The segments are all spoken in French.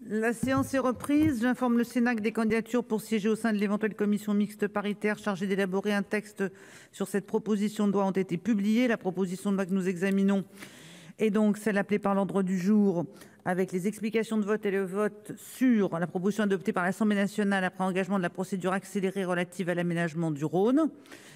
La séance est reprise. J'informe le Sénat que des candidatures pour siéger au sein de l'éventuelle commission mixte paritaire chargée d'élaborer un texte sur cette proposition de loi ont été publiées. La proposition de loi que nous examinons est donc celle appelée par l'ordre du jour avec les explications de vote et le vote sur la proposition adoptée par l'Assemblée nationale après engagement de la procédure accélérée relative à l'aménagement du Rhône.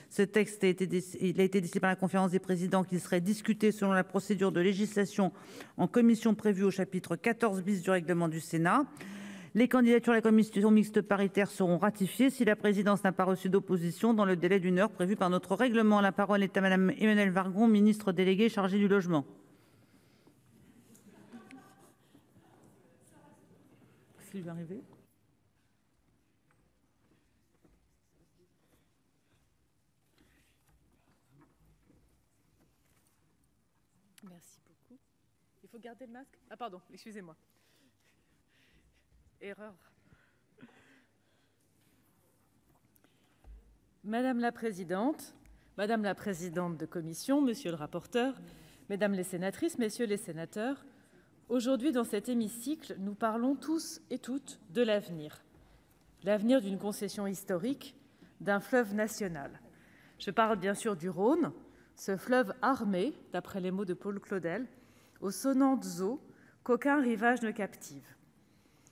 Ce texte a été décidé par la conférence des présidents qu'il serait discuté selon la procédure de législation en commission prévue au chapitre 14 bis du règlement du Sénat. Les candidatures à la commission mixte paritaire seront ratifiées si la présidence n'a pas reçu d'opposition dans le délai d'1 heure prévu par notre règlement. La parole est à Madame Emmanuelle Wargon, ministre déléguée chargée du logement. S'il va arriver. Merci beaucoup. Il faut garder le masque. Ah pardon, excusez-moi. Erreur. Madame la présidente de commission, monsieur le rapporteur, mesdames les sénatrices, messieurs les sénateurs, aujourd'hui dans cet hémicycle, nous parlons tous et toutes de l'avenir. L'avenir d'une concession historique, d'un fleuve national. Je parle bien sûr du Rhône, ce fleuve armé, d'après les mots de Paul Claudel, aux sonnantes eaux qu'aucun rivage ne captive.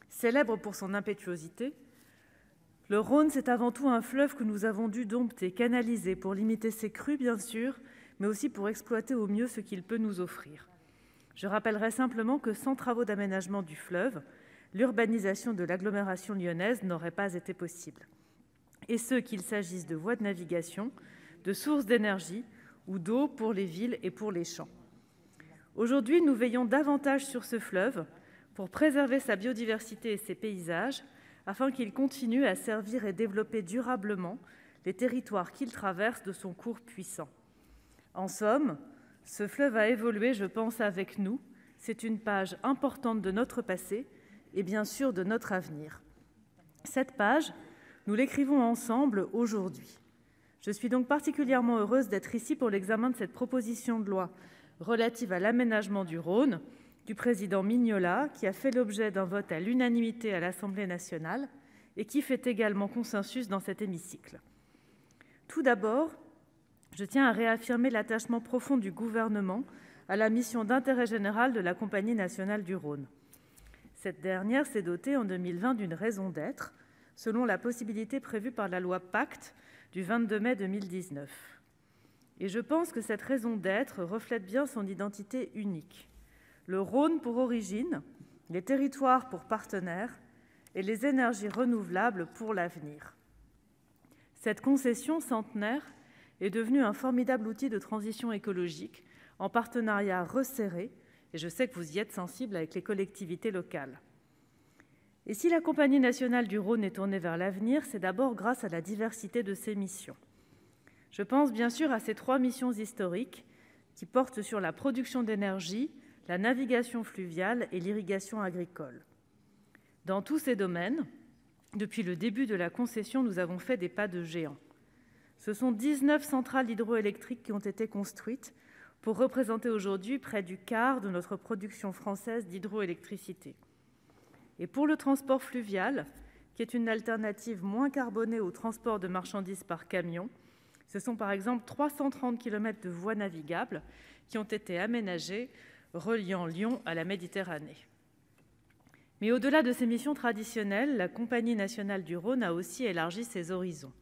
Célèbre pour son impétuosité, le Rhône, c'est avant tout un fleuve que nous avons dû dompter, canaliser pour limiter ses crues, bien sûr, mais aussi pour exploiter au mieux ce qu'il peut nous offrir. Je rappellerai simplement que sans travaux d'aménagement du fleuve, l'urbanisation de l'agglomération lyonnaise n'aurait pas été possible. Et ce, qu'il s'agisse de voies de navigation, de sources d'énergie ou d'eau pour les villes et pour les champs. Aujourd'hui, nous veillons davantage sur ce fleuve pour préserver sa biodiversité et ses paysages, afin qu'il continue à servir et développer durablement les territoires qu'il traverse de son cours puissant. En somme, ce fleuve a évolué, je pense, avec nous. C'est une page importante de notre passé et bien sûr de notre avenir. Cette page, nous l'écrivons ensemble aujourd'hui. Je suis donc particulièrement heureuse d'être ici pour l'examen de cette proposition de loi relative à l'aménagement du Rhône du président Mignola, qui a fait l'objet d'un vote à l'unanimité à l'Assemblée nationale et qui fait également consensus dans cet hémicycle. Tout d'abord, je tiens à réaffirmer l'attachement profond du Gouvernement à la mission d'intérêt général de la Compagnie nationale du Rhône. Cette dernière s'est dotée en 2020 d'une raison d'être, selon la possibilité prévue par la loi Pacte du 22 mai 2019. Et je pense que cette raison d'être reflète bien son identité unique. Le Rhône pour origine, les territoires pour partenaires et les énergies renouvelables pour l'avenir. Cette concession centenaire est devenue un formidable outil de transition écologique en partenariat resserré, et je sais que vous y êtes sensibles avec les collectivités locales. Et si la Compagnie nationale du Rhône est tournée vers l'avenir, c'est d'abord grâce à la diversité de ses missions. Je pense bien sûr à ces 3 missions historiques qui portent sur la production d'énergie, la navigation fluviale et l'irrigation agricole. Dans tous ces domaines, depuis le début de la concession, nous avons fait des pas de géant. Ce sont 19 centrales hydroélectriques qui ont été construites pour représenter aujourd'hui près du quart de notre production française d'hydroélectricité. Et pour le transport fluvial, qui est une alternative moins carbonée au transport de marchandises par camion, ce sont par exemple 330 km de voies navigables qui ont été aménagées reliant Lyon à la Méditerranée. Mais au-delà de ses missions traditionnelles, la Compagnie nationale du Rhône a aussi élargi ses horizons.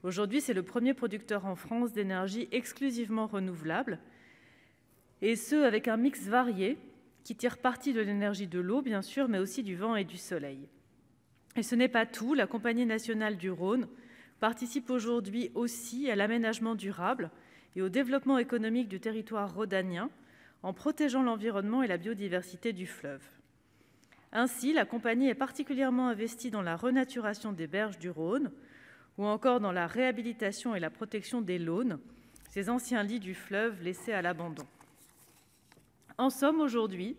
Aujourd'hui, c'est le premier producteur en France d'énergie exclusivement renouvelable, et ce, avec un mix varié qui tire parti de l'énergie de l'eau, bien sûr, mais aussi du vent et du soleil. Et ce n'est pas tout, la Compagnie nationale du Rhône participe aujourd'hui aussi à l'aménagement durable et au développement économique du territoire rhodanien, en protégeant l'environnement et la biodiversité du fleuve. Ainsi, la compagnie est particulièrement investie dans la renaturation des berges du Rhône ou encore dans la réhabilitation et la protection des launes, ces anciens lits du fleuve laissés à l'abandon. En somme, aujourd'hui,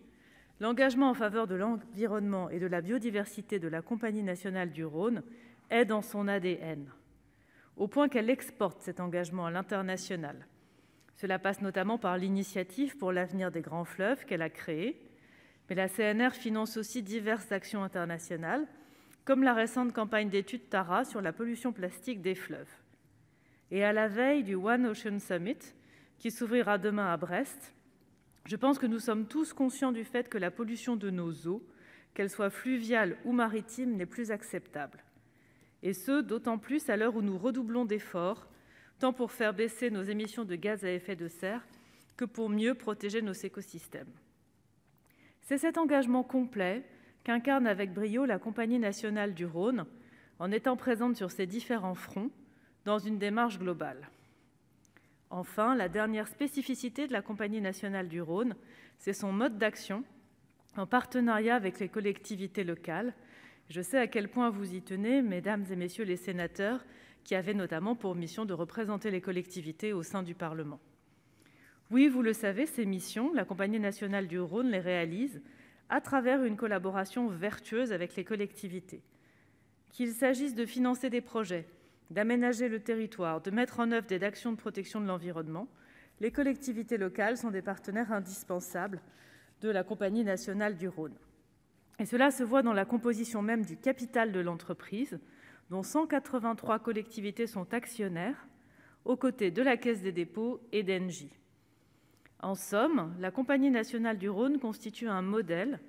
l'engagement en faveur de l'environnement et de la biodiversité de la Compagnie nationale du Rhône est dans son ADN, au point qu'elle exporte cet engagement à l'international. Cela passe notamment par l'initiative pour l'avenir des grands fleuves qu'elle a créée, Mais la CNR finance aussi diverses actions internationales, comme la récente campagne d'études Tara sur la pollution plastique des fleuves. Et à la veille du One Ocean Summit, qui s'ouvrira demain à Brest, je pense que nous sommes tous conscients du fait que la pollution de nos eaux, qu'elle soit fluviale ou maritime, n'est plus acceptable. Et ce, d'autant plus à l'heure où nous redoublons d'efforts, tant pour faire baisser nos émissions de gaz à effet de serre que pour mieux protéger nos écosystèmes. C'est cet engagement complet qu'incarne avec brio la Compagnie nationale du Rhône, en étant présente sur ces différents fronts, dans une démarche globale. Enfin, la dernière spécificité de la Compagnie nationale du Rhône, c'est son mode d'action, en partenariat avec les collectivités locales. Je sais à quel point vous y tenez, mesdames et messieurs les sénateurs, qui avaient notamment pour mission de représenter les collectivités au sein du Parlement. Oui, vous le savez, ces missions, la Compagnie nationale du Rhône les réalise à travers une collaboration vertueuse avec les collectivités. Qu'il s'agisse de financer des projets, d'aménager le territoire, de mettre en œuvre des actions de protection de l'environnement, les collectivités locales sont des partenaires indispensables de la Compagnie nationale du Rhône. Et cela se voit dans la composition même du capital de l'entreprise, dont 183 collectivités sont actionnaires, aux côtés de la Caisse des dépôts et d'Engie. En somme, la Compagnie nationale du Rhône constitue un modèle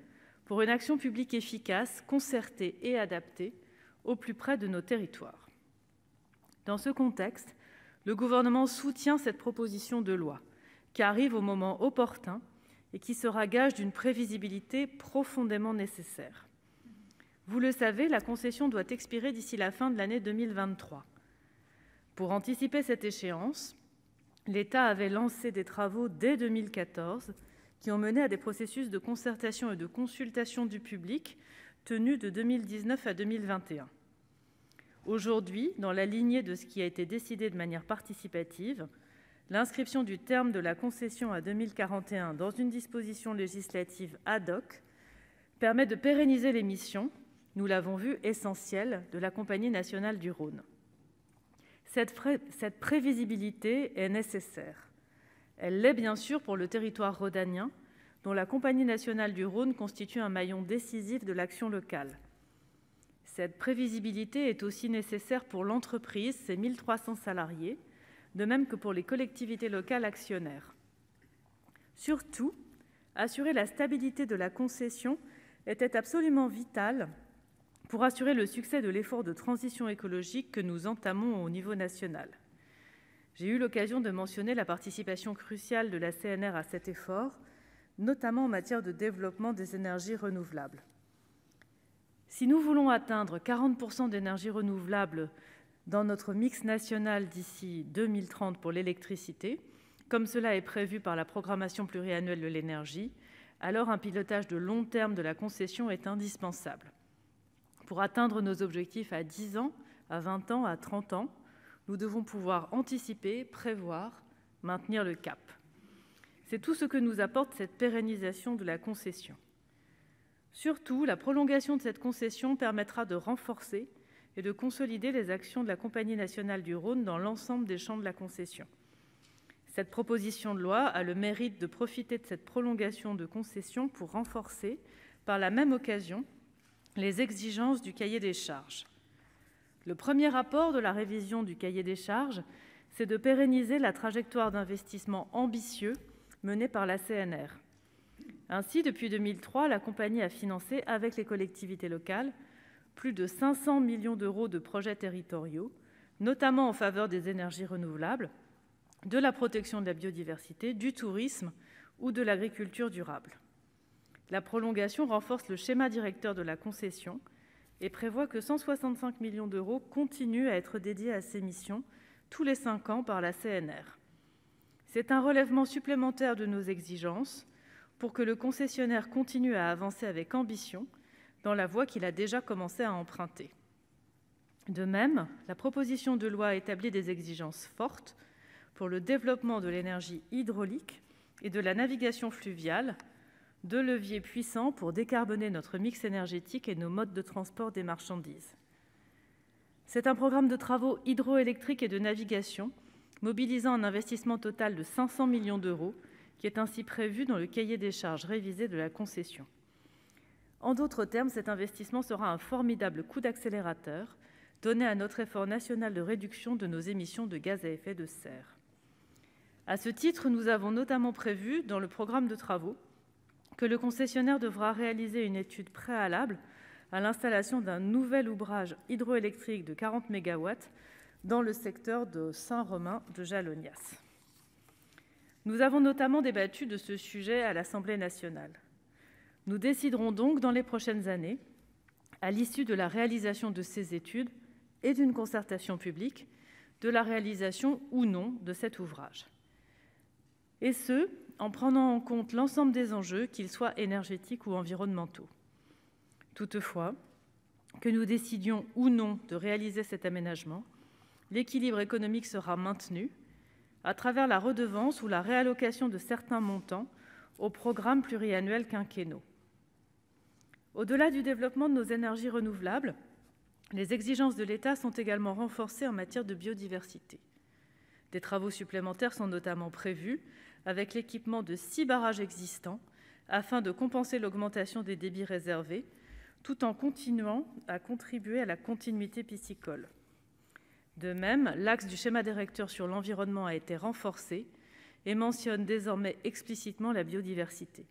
pour une action publique efficace, concertée et adaptée au plus près de nos territoires. Dans ce contexte, le gouvernement soutient cette proposition de loi, qui arrive au moment opportun et qui sera gage d'une prévisibilité profondément nécessaire. Vous le savez, la concession doit expirer d'ici la fin de l'année 2023. Pour anticiper cette échéance, l'État avait lancé des travaux dès 2014 qui ont mené à des processus de concertation et de consultation du public tenus de 2019 à 2021. Aujourd'hui, dans la lignée de ce qui a été décidé de manière participative, l'inscription du terme de la concession à 2041 dans une disposition législative ad hoc permet de pérenniser les missions, nous l'avons vu, essentielles de la Compagnie nationale du Rhône. Cette prévisibilité est nécessaire. Elle l'est bien sûr pour le territoire rhodanien, dont la Compagnie nationale du Rhône constitue un maillon décisif de l'action locale. Cette prévisibilité est aussi nécessaire pour l'entreprise, ses 1300 salariés, de même que pour les collectivités locales actionnaires. Surtout, assurer la stabilité de la concession était absolument vital pour assurer le succès de l'effort de transition écologique que nous entamons au niveau national. J'ai eu l'occasion de mentionner la participation cruciale de la CNR à cet effort, notamment en matière de développement des énergies renouvelables. Si nous voulons atteindre 40% d'énergies renouvelables dans notre mix national d'ici 2030 pour l'électricité, comme cela est prévu par la programmation pluriannuelle de l'énergie, alors un pilotage de long terme de la concession est indispensable. Pour atteindre nos objectifs à 10 ans, à 20 ans, à 30 ans, nous devons pouvoir anticiper, prévoir, maintenir le cap. C'est tout ce que nous apporte cette pérennisation de la concession. Surtout, la prolongation de cette concession permettra de renforcer et de consolider les actions de la Compagnie nationale du Rhône dans l'ensemble des champs de la concession. Cette proposition de loi a le mérite de profiter de cette prolongation de concession pour renforcer, par la même occasion, les exigences du cahier des charges. Le premier rapport de la révision du cahier des charges, c'est de pérenniser la trajectoire d'investissement ambitieux menée par la CNR. Ainsi, depuis 2003, la compagnie a financé, avec les collectivités locales, plus de 500 millions d'euros de projets territoriaux, notamment en faveur des énergies renouvelables, de la protection de la biodiversité, du tourisme ou de l'agriculture durable. La prolongation renforce le schéma directeur de la concession et prévoit que 165 millions d'euros continuent à être dédiés à ces missions tous les 5 ans par la CNR. C'est un relèvement supplémentaire de nos exigences pour que le concessionnaire continue à avancer avec ambition dans la voie qu'il a déjà commencé à emprunter. De même, la proposition de loi établit des exigences fortes pour le développement de l'énergie hydraulique et de la navigation fluviale, deux leviers puissants pour décarboner notre mix énergétique et nos modes de transport des marchandises. C'est un programme de travaux hydroélectriques et de navigation mobilisant un investissement total de 500 millions d'euros qui est ainsi prévu dans le cahier des charges révisé de la concession. En d'autres termes, cet investissement sera un formidable coup d'accélérateur donné à notre effort national de réduction de nos émissions de gaz à effet de serre. À ce titre, nous avons notamment prévu, dans le programme de travaux, que le concessionnaire devra réaliser une étude préalable à l'installation d'un nouvel ouvrage hydroélectrique de 40 MW dans le secteur de Saint-Romain de Jalognas. Nous avons notamment débattu de ce sujet à l'Assemblée nationale. Nous déciderons donc dans les prochaines années, à l'issue de la réalisation de ces études et d'une concertation publique, de la réalisation ou non de cet ouvrage. Et ce, en prenant en compte l'ensemble des enjeux, qu'ils soient énergétiques ou environnementaux. Toutefois, que nous décidions ou non de réaliser cet aménagement, l'équilibre économique sera maintenu à travers la redevance ou la réallocation de certains montants aux programmes pluriannuels quinquennaux. Au-delà du développement de nos énergies renouvelables, les exigences de l'État sont également renforcées en matière de biodiversité. Des travaux supplémentaires sont notamment prévus avec l'équipement de 6 barrages existants afin de compenser l'augmentation des débits réservés, tout en continuant à contribuer à la continuité piscicole. De même, l'axe du schéma directeur sur l'environnement a été renforcé et mentionne désormais explicitement la biodiversité.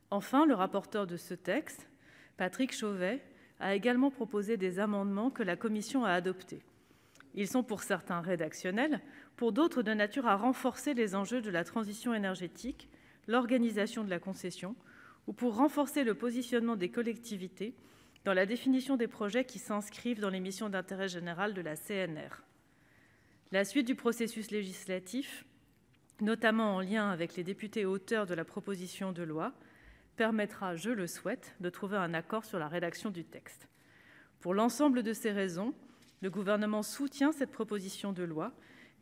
Enfin, le rapporteur de ce texte, Patrick Chauvet, a également proposé des amendements que la Commission a adoptés. Ils sont pour certains rédactionnels, pour d'autres de nature à renforcer les enjeux de la transition énergétique, l'organisation de la concession, ou pour renforcer le positionnement des collectivités dans la définition des projets qui s'inscrivent dans les missions d'intérêt général de la CNR. La suite du processus législatif, notamment en lien avec les députés auteurs de la proposition de loi, permettra, je le souhaite, de trouver un accord sur la rédaction du texte. Pour l'ensemble de ces raisons, le Gouvernement soutient cette proposition de loi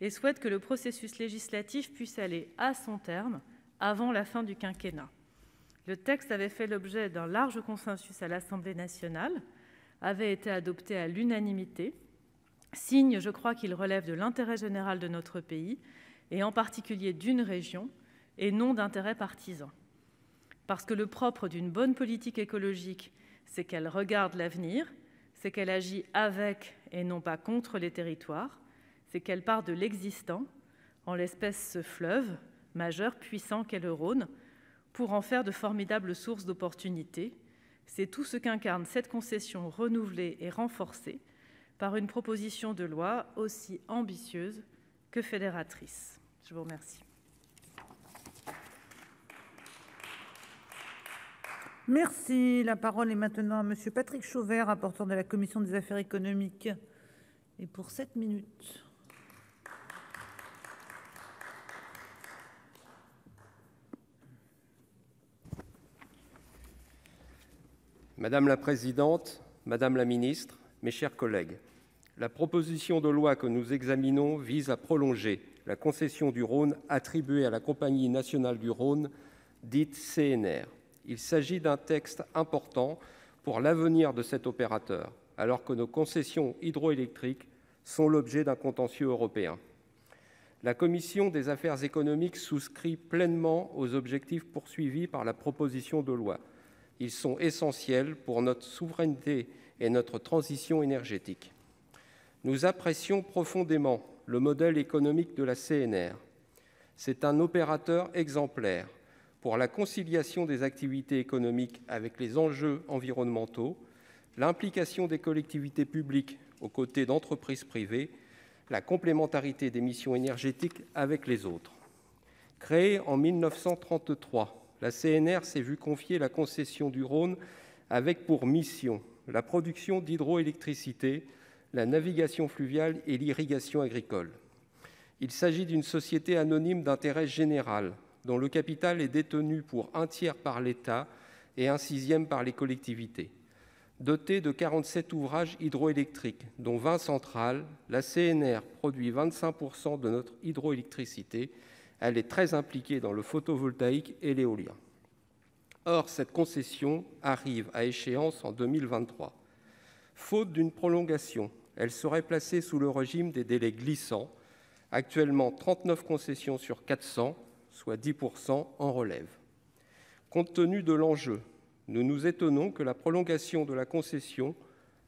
et souhaite que le processus législatif puisse aller à son terme avant la fin du quinquennat. Le texte avait fait l'objet d'un large consensus à l'Assemblée nationale, avait été adopté à l'unanimité, signe, je crois, qu'il relève de l'intérêt général de notre pays, et en particulier d'une région, et non d'intérêts partisans. Parce que le propre d'une bonne politique écologique, c'est qu'elle regarde l'avenir, c'est qu'elle agit avec et non pas contre les territoires, c'est qu'elle part de l'existant, en l'espèce ce fleuve majeur, puissant qu'est le Rhône, pour en faire de formidables sources d'opportunités. C'est tout ce qu'incarne cette concession renouvelée et renforcée par une proposition de loi aussi ambitieuse que fédératrice. Je vous remercie. Merci. La parole est maintenant à Monsieur Patrick Chauvet, rapporteur de la Commission des affaires économiques. Et pour 7 minutes. Madame la présidente, Madame la ministre, mes chers collègues, la proposition de loi que nous examinons vise à prolonger la concession du Rhône attribuée à la Compagnie nationale du Rhône, dite CNR. Il s'agit d'un texte important pour l'avenir de cet opérateur, alors que nos concessions hydroélectriques sont l'objet d'un contentieux européen. La Commission des affaires économiques souscrit pleinement aux objectifs poursuivis par la proposition de loi. Ils sont essentiels pour notre souveraineté et notre transition énergétique. Nous apprécions profondément le modèle économique de la CNR. C'est un opérateur exemplaire pour la conciliation des activités économiques avec les enjeux environnementaux, l'implication des collectivités publiques aux côtés d'entreprises privées, la complémentarité des missions énergétiques avec les autres. Créée en 1933, la CNR s'est vue confier la concession du Rhône avec pour mission la production d'hydroélectricité, la navigation fluviale et l'irrigation agricole. Il s'agit d'une société anonyme d'intérêt général dont le capital est détenu pour 1/3 par l'État et 1/6 par les collectivités. Dotée de 47 ouvrages hydroélectriques, dont 20 centrales, la CNR produit 25% de notre hydroélectricité. Elle est très impliquée dans le photovoltaïque et l'éolien. Or, cette concession arrive à échéance en 2023. Faute d'une prolongation, elle serait placée sous le régime des délais glissants. Actuellement, 39 concessions sur 400, soit 10%, en relèvent. Compte tenu de l'enjeu, Nous nous étonnons que la prolongation de la concession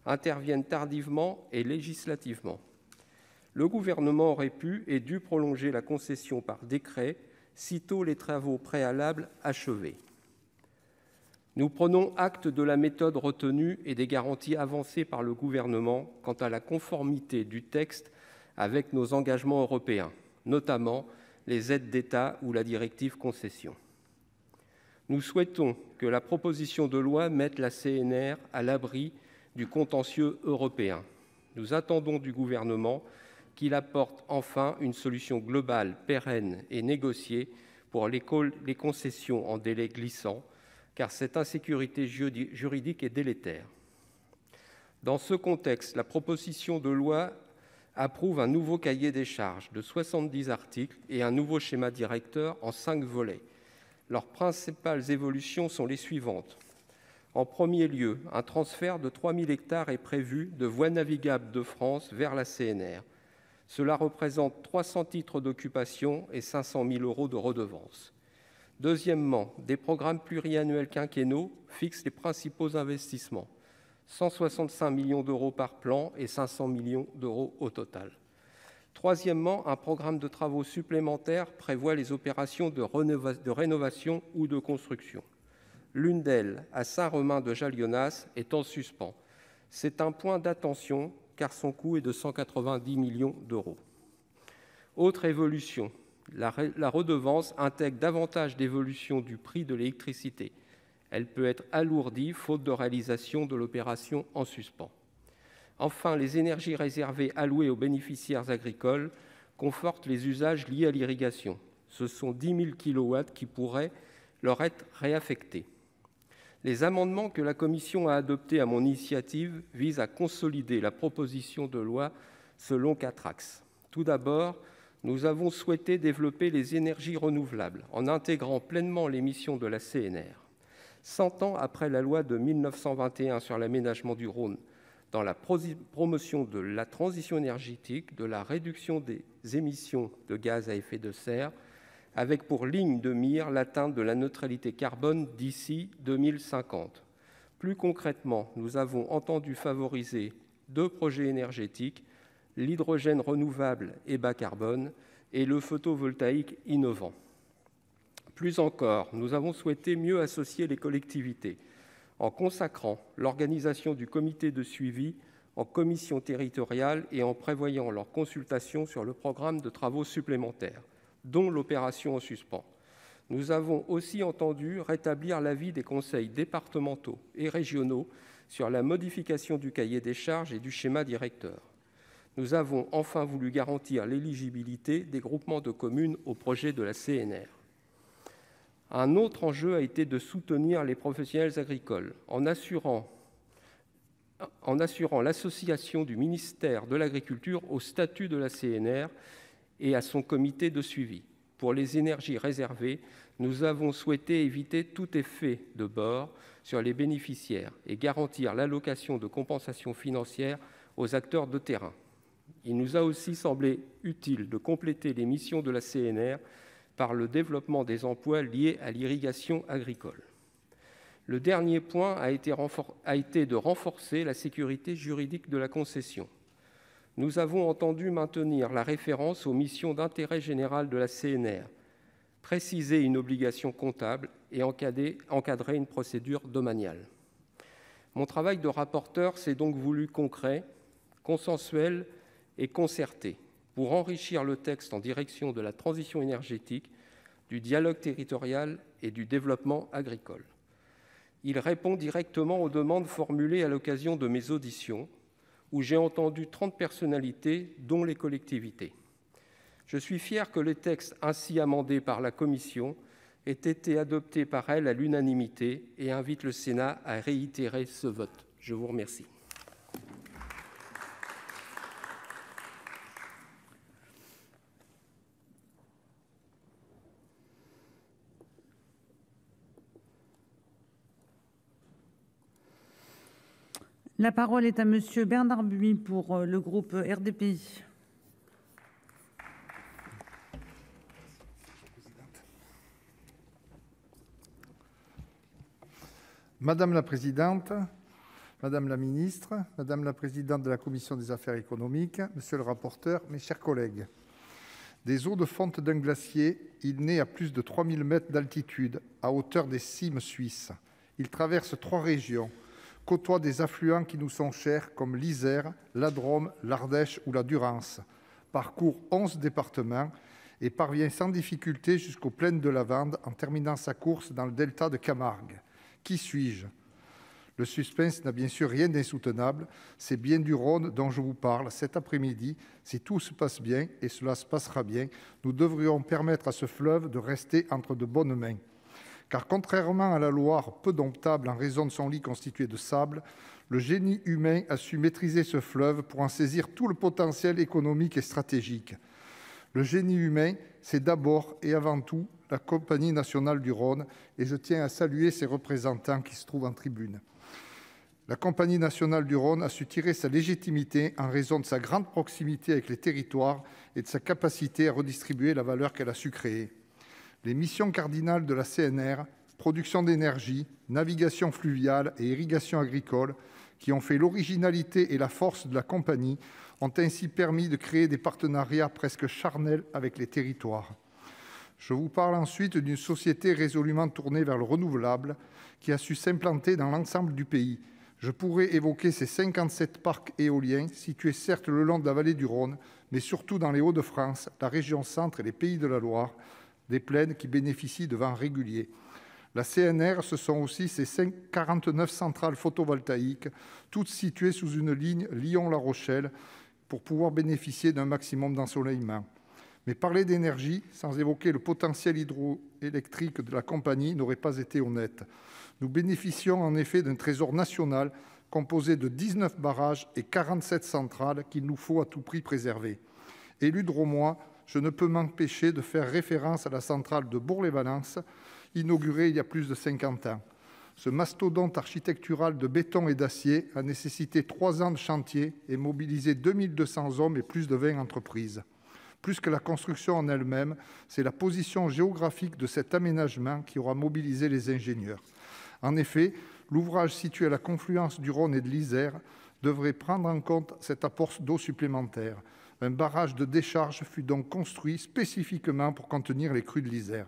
intervienne tardivement et législativement. Le Gouvernement aurait pu et dû prolonger la concession par décret, sitôt les travaux préalables achevés. Nous prenons acte de la méthode retenue et des garanties avancées par le Gouvernement quant à la conformité du texte avec nos engagements européens, notamment les aides d'État ou la directive concession. Nous souhaitons que la proposition de loi mette la CNR à l'abri du contentieux européen. Nous attendons du Gouvernement qu'il apporte enfin une solution globale, pérenne et négociée pour les concessions en délai glissant, car cette insécurité juridique est délétère. Dans ce contexte, la proposition de loi approuve un nouveau cahier des charges de 70 articles et un nouveau schéma directeur en 5 volets. Leurs principales évolutions sont les suivantes. En premier lieu, un transfert de 3 000 hectares est prévu de voies navigables de France vers la CNR. Cela représente 300 titres d'occupation et 500 000 € de redevances. Deuxièmement, des programmes pluriannuels quinquennaux fixent les principaux investissements. 165 millions d'euros par plan et 500 millions d'euros au total. Troisièmement, un programme de travaux supplémentaires prévoit les opérations de rénovation ou de construction. L'une d'elles, à Saint-Romain-de-Jalionnas, est en suspens. C'est un point d'attention car son coût est de 190 millions d'euros. Autre évolution, la redevance intègre davantage d'évolution du prix de l'électricité. Elle peut être alourdie faute de réalisation de l'opération en suspens. Enfin, les énergies réservées allouées aux bénéficiaires agricoles confortent les usages liés à l'irrigation. Ce sont 10 000 kilowatts qui pourraient leur être réaffectés. Les amendements que la commission a adoptés à mon initiative visent à consolider la proposition de loi selon 4 axes. Tout d'abord, nous avons souhaité développer les énergies renouvelables en intégrant pleinement les missions de la CNR. 100 ans après la loi de 1921 sur l'aménagement du Rhône, dans la promotion de la transition énergétique, de la réduction des émissions de gaz à effet de serre, avec pour ligne de mire l'atteinte de la neutralité carbone d'ici 2050. Plus concrètement, nous avons entendu favoriser 2 projets énergétiques, l'hydrogène renouvelable et bas carbone et le photovoltaïque innovant. Plus encore, nous avons souhaité mieux associer les collectivités en consacrant l'organisation du comité de suivi en commission territoriale et en prévoyant leur consultation sur le programme de travaux supplémentaires, dont l'opération en suspens. Nous avons aussi entendu rétablir l'avis des conseils départementaux et régionaux sur la modification du cahier des charges et du schéma directeur. Nous avons enfin voulu garantir l'éligibilité des groupements de communes au projet de la CNR. Un autre enjeu a été de soutenir les professionnels agricoles en assurant l'association du ministère de l'Agriculture au statut de la CNR et à son comité de suivi. Pour les énergies réservées, nous avons souhaité éviter tout effet de bord sur les bénéficiaires et garantir l'allocation de compensation financière aux acteurs de terrain. Il nous a aussi semblé utile de compléter les missions de la CNR par le développement des emplois liés à l'irrigation agricole. Le dernier point a été de renforcer la sécurité juridique de la concession. Nous avons entendu maintenir la référence aux missions d'intérêt général de la CNR, préciser une obligation comptable et encadrer une procédure domaniale. Mon travail de rapporteur s'est donc voulu concret, consensuel et concerté pour enrichir le texte en direction de la transition énergétique, du dialogue territorial et du développement agricole. Il répond directement aux demandes formulées à l'occasion de mes auditions, où j'ai entendu 30 personnalités, dont les collectivités. Je suis fier que le texte ainsi amendé par la Commission ait été adopté par elle à l'unanimité et invite le Sénat à réitérer ce vote. Je vous remercie. La parole est à Monsieur Bernard Buis pour le groupe RDPI. Madame la présidente, madame la ministre, madame la présidente de la commission des affaires économiques, monsieur le rapporteur, mes chers collègues, des eaux de fonte d'un glacier, il naît à plus de 3000 mètres d'altitude, à hauteur des cimes suisses. Il traverse 3 régions, côtoie des affluents qui nous sont chers comme l'Isère, la Drôme, l'Ardèche ou la Durance, parcourt 11 départements et parvient sans difficulté jusqu'aux plaines de Lavande en terminant sa course dans le delta de Camargue. Qui suis-je ? Le suspense n'a bien sûr rien d'insoutenable, c'est bien du Rhône dont je vous parle. Cet après-midi, si tout se passe bien, et cela se passera bien, nous devrions permettre à ce fleuve de rester entre de bonnes mains. Car contrairement à la Loire, peu domptable en raison de son lit constitué de sable, le génie humain a su maîtriser ce fleuve pour en saisir tout le potentiel économique et stratégique. Le génie humain, c'est d'abord et avant tout la Compagnie nationale du Rhône, et je tiens à saluer ses représentants qui se trouvent en tribune. La Compagnie nationale du Rhône a su tirer sa légitimité en raison de sa grande proximité avec les territoires et de sa capacité à redistribuer la valeur qu'elle a su créer. Les missions cardinales de la CNR, production d'énergie, navigation fluviale et irrigation agricole, qui ont fait l'originalité et la force de la compagnie, ont ainsi permis de créer des partenariats presque charnels avec les territoires. Je vous parle ensuite d'une société résolument tournée vers le renouvelable qui a su s'implanter dans l'ensemble du pays. Je pourrais évoquer ces 57 parcs éoliens situés certes le long de la vallée du Rhône, mais surtout dans les Hauts-de-France, la région Centre et les Pays de la Loire, des plaines qui bénéficient de vents réguliers. La CNR, ce sont aussi ces 49 centrales photovoltaïques, toutes situées sous une ligne Lyon-La Rochelle, pour pouvoir bénéficier d'un maximum d'ensoleillement. Mais parler d'énergie, sans évoquer le potentiel hydroélectrique de la compagnie, n'aurait pas été honnête. Nous bénéficions en effet d'un trésor national composé de 19 barrages et 47 centrales qu'il nous faut à tout prix préserver. Élu drômois, je ne peux m'empêcher de faire référence à la centrale de Bourg-les-Valences, inaugurée il y a plus de 50 ans. Ce mastodonte architectural de béton et d'acier a nécessité 3 ans de chantier et mobilisé 2200 hommes et plus de 20 entreprises. Plus que la construction en elle-même, c'est la position géographique de cet aménagement qui aura mobilisé les ingénieurs. En effet, l'ouvrage situé à la confluence du Rhône et de l'Isère devrait prendre en compte cet apport d'eau supplémentaire. Un barrage de décharge fut donc construit spécifiquement pour contenir les crues de l'Isère.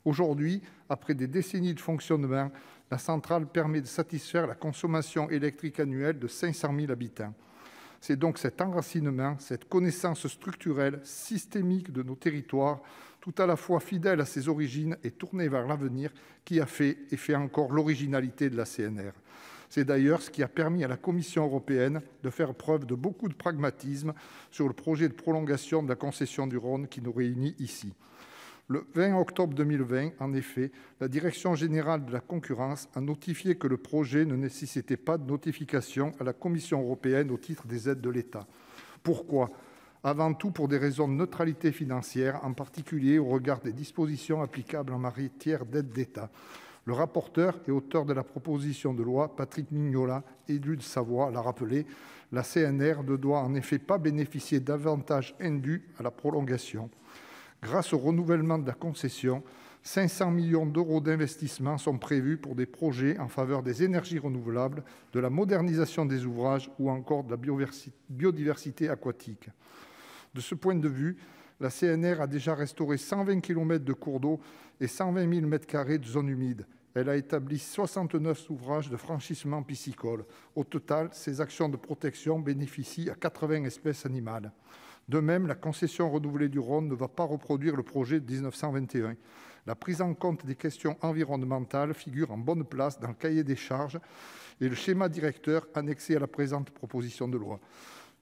Aujourd'hui, après des décennies de fonctionnement, la centrale permet de satisfaire la consommation électrique annuelle de 500 000 habitants. C'est donc cet enracinement, cette connaissance structurelle, systémique de nos territoires, tout à la fois fidèle à ses origines et tournée vers l'avenir, qui a fait et fait encore l'originalité de la CNR. C'est d'ailleurs ce qui a permis à la Commission européenne de faire preuve de beaucoup de pragmatisme sur le projet de prolongation de la concession du Rhône qui nous réunit ici. Le 20 octobre 2020, en effet, la Direction générale de la concurrence a notifié que le projet ne nécessitait pas de notification à la Commission européenne au titre des aides de l'État. Pourquoi ? Avant tout pour des raisons de neutralité financière, en particulier au regard des dispositions applicables en matière d'aide d'État. Le rapporteur et auteur de la proposition de loi, Patrick Mignola, élu de Savoie, l'a rappelé, la CNR ne doit en effet pas bénéficier d'avantages indus à la prolongation. Grâce au renouvellement de la concession, 500 millions d'euros d'investissement sont prévus pour des projets en faveur des énergies renouvelables, de la modernisation des ouvrages ou encore de la biodiversité aquatique. De ce point de vue, la CNR a déjà restauré 120 km de cours d'eau et 120 000 m² de zones humides. Elle a établi 69 ouvrages de franchissement piscicole. Au total, ces actions de protection bénéficient à 80 espèces animales. De même, la concession renouvelée du Rhône ne va pas reproduire le projet de 1921. La prise en compte des questions environnementales figure en bonne place dans le cahier des charges et le schéma directeur annexé à la présente proposition de loi.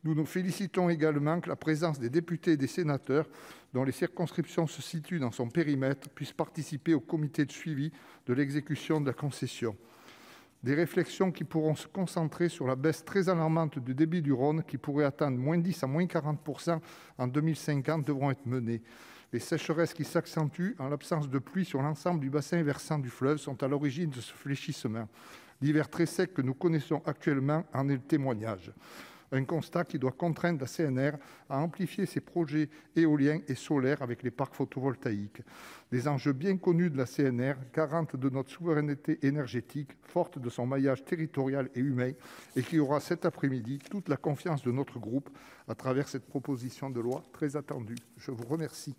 Nous nous félicitons également que la présence des députés et des sénateurs, dont les circonscriptions se situent dans son périmètre, puisse participer au comité de suivi de l'exécution de la concession. Des réflexions qui pourront se concentrer sur la baisse très alarmante du débit du Rhône, qui pourrait atteindre -10 à -40% en 2050, devront être menées. Les sécheresses qui s'accentuent en l'absence de pluie sur l'ensemble du bassin versant du fleuve sont à l'origine de ce fléchissement. L'hiver très sec que nous connaissons actuellement en est le témoignage. Un constat qui doit contraindre la CNR à amplifier ses projets éoliens et solaires avec les parcs photovoltaïques. Des enjeux bien connus de la CNR, garante de notre souveraineté énergétique, forte de son maillage territorial et humain, et qui aura cet après-midi toute la confiance de notre groupe à travers cette proposition de loi très attendue. Je vous remercie.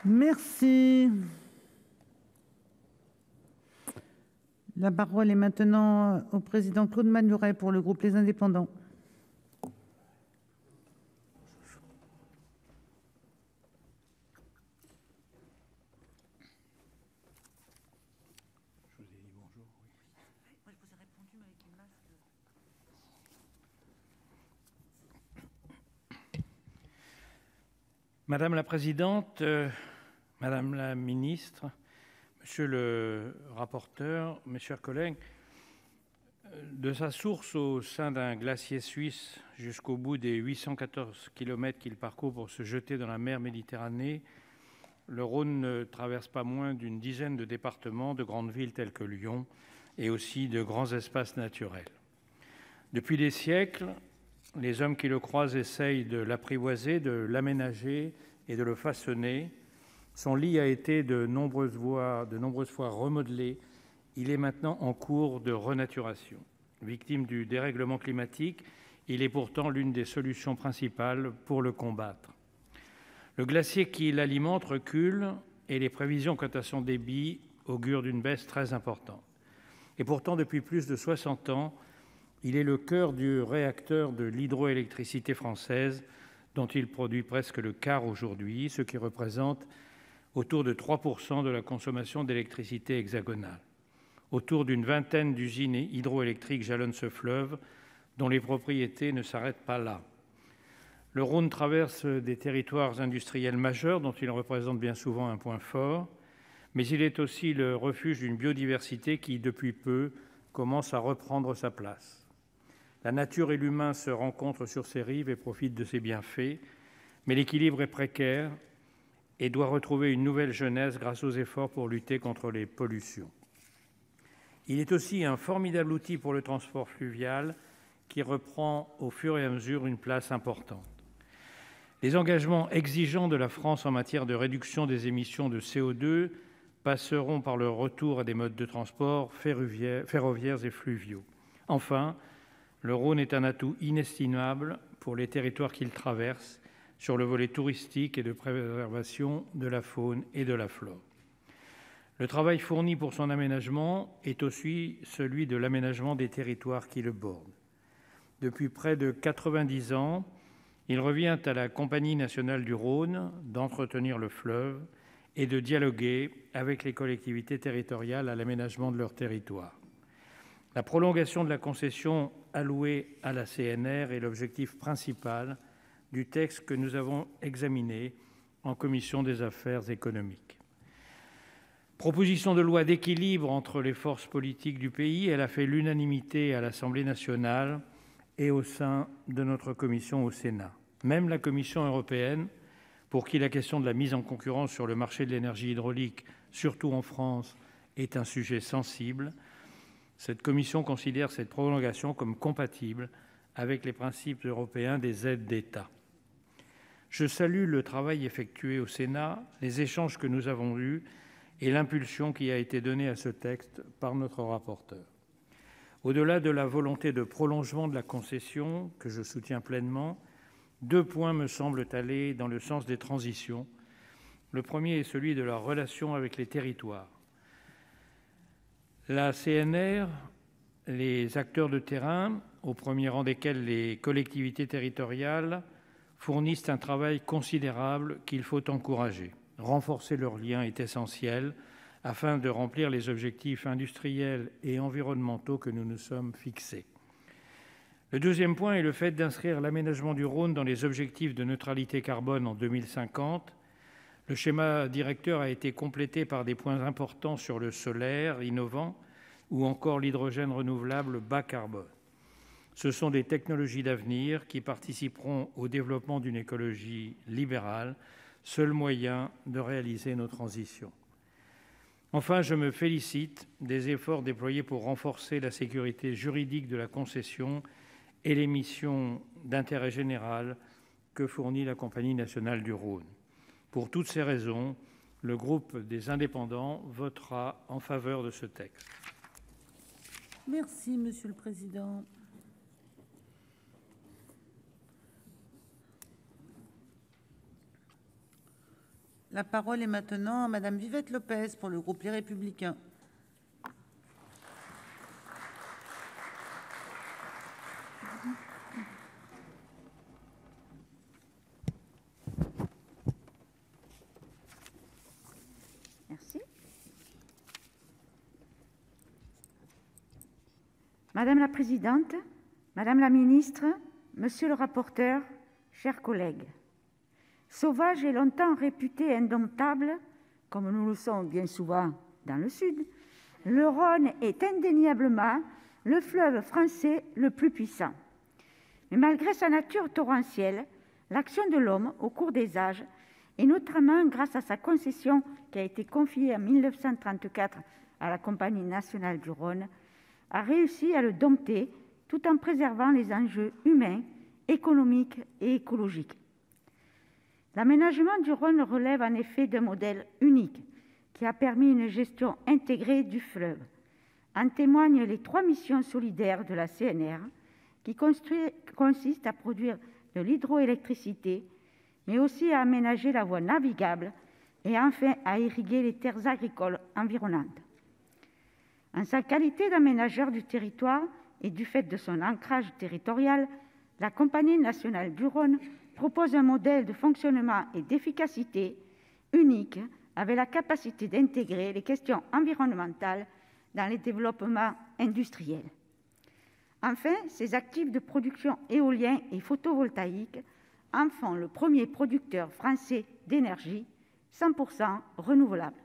Merci. La parole est maintenant au président Claude Malhuret pour le groupe Les Indépendants. Madame la présidente, Madame la ministre, Monsieur le rapporteur, mes chers collègues, de sa source au sein d'un glacier suisse jusqu'au bout des 814 km qu'il parcourt pour se jeter dans la mer Méditerranée, le Rhône ne traverse pas moins d'une dizaine de départements, de grandes villes telles que Lyon et aussi de grands espaces naturels. Depuis des siècles, les hommes qui le croisent essayent de l'apprivoiser, de l'aménager et de le façonner. Son lit a été de nombreuses fois remodelé. Il est maintenant en cours de renaturation. Victime du dérèglement climatique, il est pourtant l'une des solutions principales pour le combattre. Le glacier qui l'alimente recule et les prévisions quant à son débit augurent d'une baisse très importante. Et pourtant, depuis plus de 60 ans, il est le cœur du réacteur de l'hydroélectricité française, dont il produit presque le quart aujourd'hui, ce qui représente autour de 3% de la consommation d'électricité hexagonale. Autour d'une vingtaine d'usines hydroélectriques jalonnent ce fleuve, dont les propriétés ne s'arrêtent pas là. Le Rhône traverse des territoires industriels majeurs, dont il représente bien souvent un point fort, mais il est aussi le refuge d'une biodiversité qui, depuis peu, commence à reprendre sa place. La nature et l'humain se rencontrent sur ses rives et profitent de ses bienfaits, mais l'équilibre est précaire et doit retrouver une nouvelle jeunesse grâce aux efforts pour lutter contre les pollutions. Il est aussi un formidable outil pour le transport fluvial qui reprend au fur et à mesure une place importante. Les engagements exigeants de la France en matière de réduction des émissions de CO2 passeront par le retour à des modes de transport ferroviaires et fluviaux. Enfin, le Rhône est un atout inestimable pour les territoires qu'il traverse sur le volet touristique et de préservation de la faune et de la flore. Le travail fourni pour son aménagement est aussi celui de l'aménagement des territoires qui le bordent. Depuis près de 90 ans, il revient à la Compagnie nationale du Rhône d'entretenir le fleuve et de dialoguer avec les collectivités territoriales à l'aménagement de leur territoire. La prolongation de la concession allouée à la CNR est l'objectif principal du texte que nous avons examiné en commission des affaires économiques. Proposition de loi d'équilibre entre les forces politiques du pays, elle a fait l'unanimité à l'Assemblée nationale et au sein de notre commission au Sénat. Même la Commission européenne, pour qui la question de la mise en concurrence sur le marché de l'énergie hydraulique, surtout en France, est un sujet sensible, cette commission considère cette prolongation comme compatible avec les principes européens des aides d'État. Je salue le travail effectué au Sénat, les échanges que nous avons eus et l'impulsion qui a été donnée à ce texte par notre rapporteur. Au-delà de la volonté de prolongement de la concession, que je soutiens pleinement, 2 points me semblent aller dans le sens des transitions. Le premier est celui de la relation avec les territoires. La CNR, les acteurs de terrain, au premier rang desquels les collectivités territoriales, fournissent un travail considérable qu'il faut encourager. Renforcer leurs liens est essentiel afin de remplir les objectifs industriels et environnementaux que nous nous sommes fixés. Le deuxième point est le fait d'inscrire l'aménagement du Rhône dans les objectifs de neutralité carbone en 2050. Le schéma directeur a été complété par des points importants sur le solaire innovant ou encore l'hydrogène renouvelable bas carbone. Ce sont des technologies d'avenir qui participeront au développement d'une écologie libérale, seul moyen de réaliser nos transitions. Enfin, je me félicite des efforts déployés pour renforcer la sécurité juridique de la concession et les missions d'intérêt général que fournit la Compagnie nationale du Rhône. Pour toutes ces raisons, le groupe des Indépendants votera en faveur de ce texte. Merci, Monsieur le Président. La parole est maintenant à Madame Vivette Lopez pour le groupe Les Républicains. Merci. Madame la présidente, Madame la ministre, Monsieur le rapporteur, chers collègues, sauvage et longtemps réputé indomptable, comme nous le sommes bien souvent dans le Sud, le Rhône est indéniablement le fleuve français le plus puissant. Mais malgré sa nature torrentielle, l'action de l'homme au cours des âges, et notamment grâce à sa concession qui a été confiée en 1934 à la Compagnie nationale du Rhône, a réussi à le dompter tout en préservant les enjeux humains, économiques et écologiques. L'aménagement du Rhône relève en effet d'un modèle unique qui a permis une gestion intégrée du fleuve. En témoignent les 3 missions solidaires de la CNR qui consistent à produire de l'hydroélectricité, mais aussi à aménager la voie navigable et enfin à irriguer les terres agricoles environnantes. En sa qualité d'aménageur du territoire et du fait de son ancrage territorial, la Compagnie nationale du Rhône propose un modèle de fonctionnement et d'efficacité unique avec la capacité d'intégrer les questions environnementales dans les développements industriels. Enfin, ces actifs de production éolien et photovoltaïque en font le premier producteur français d'énergie 100% renouvelable.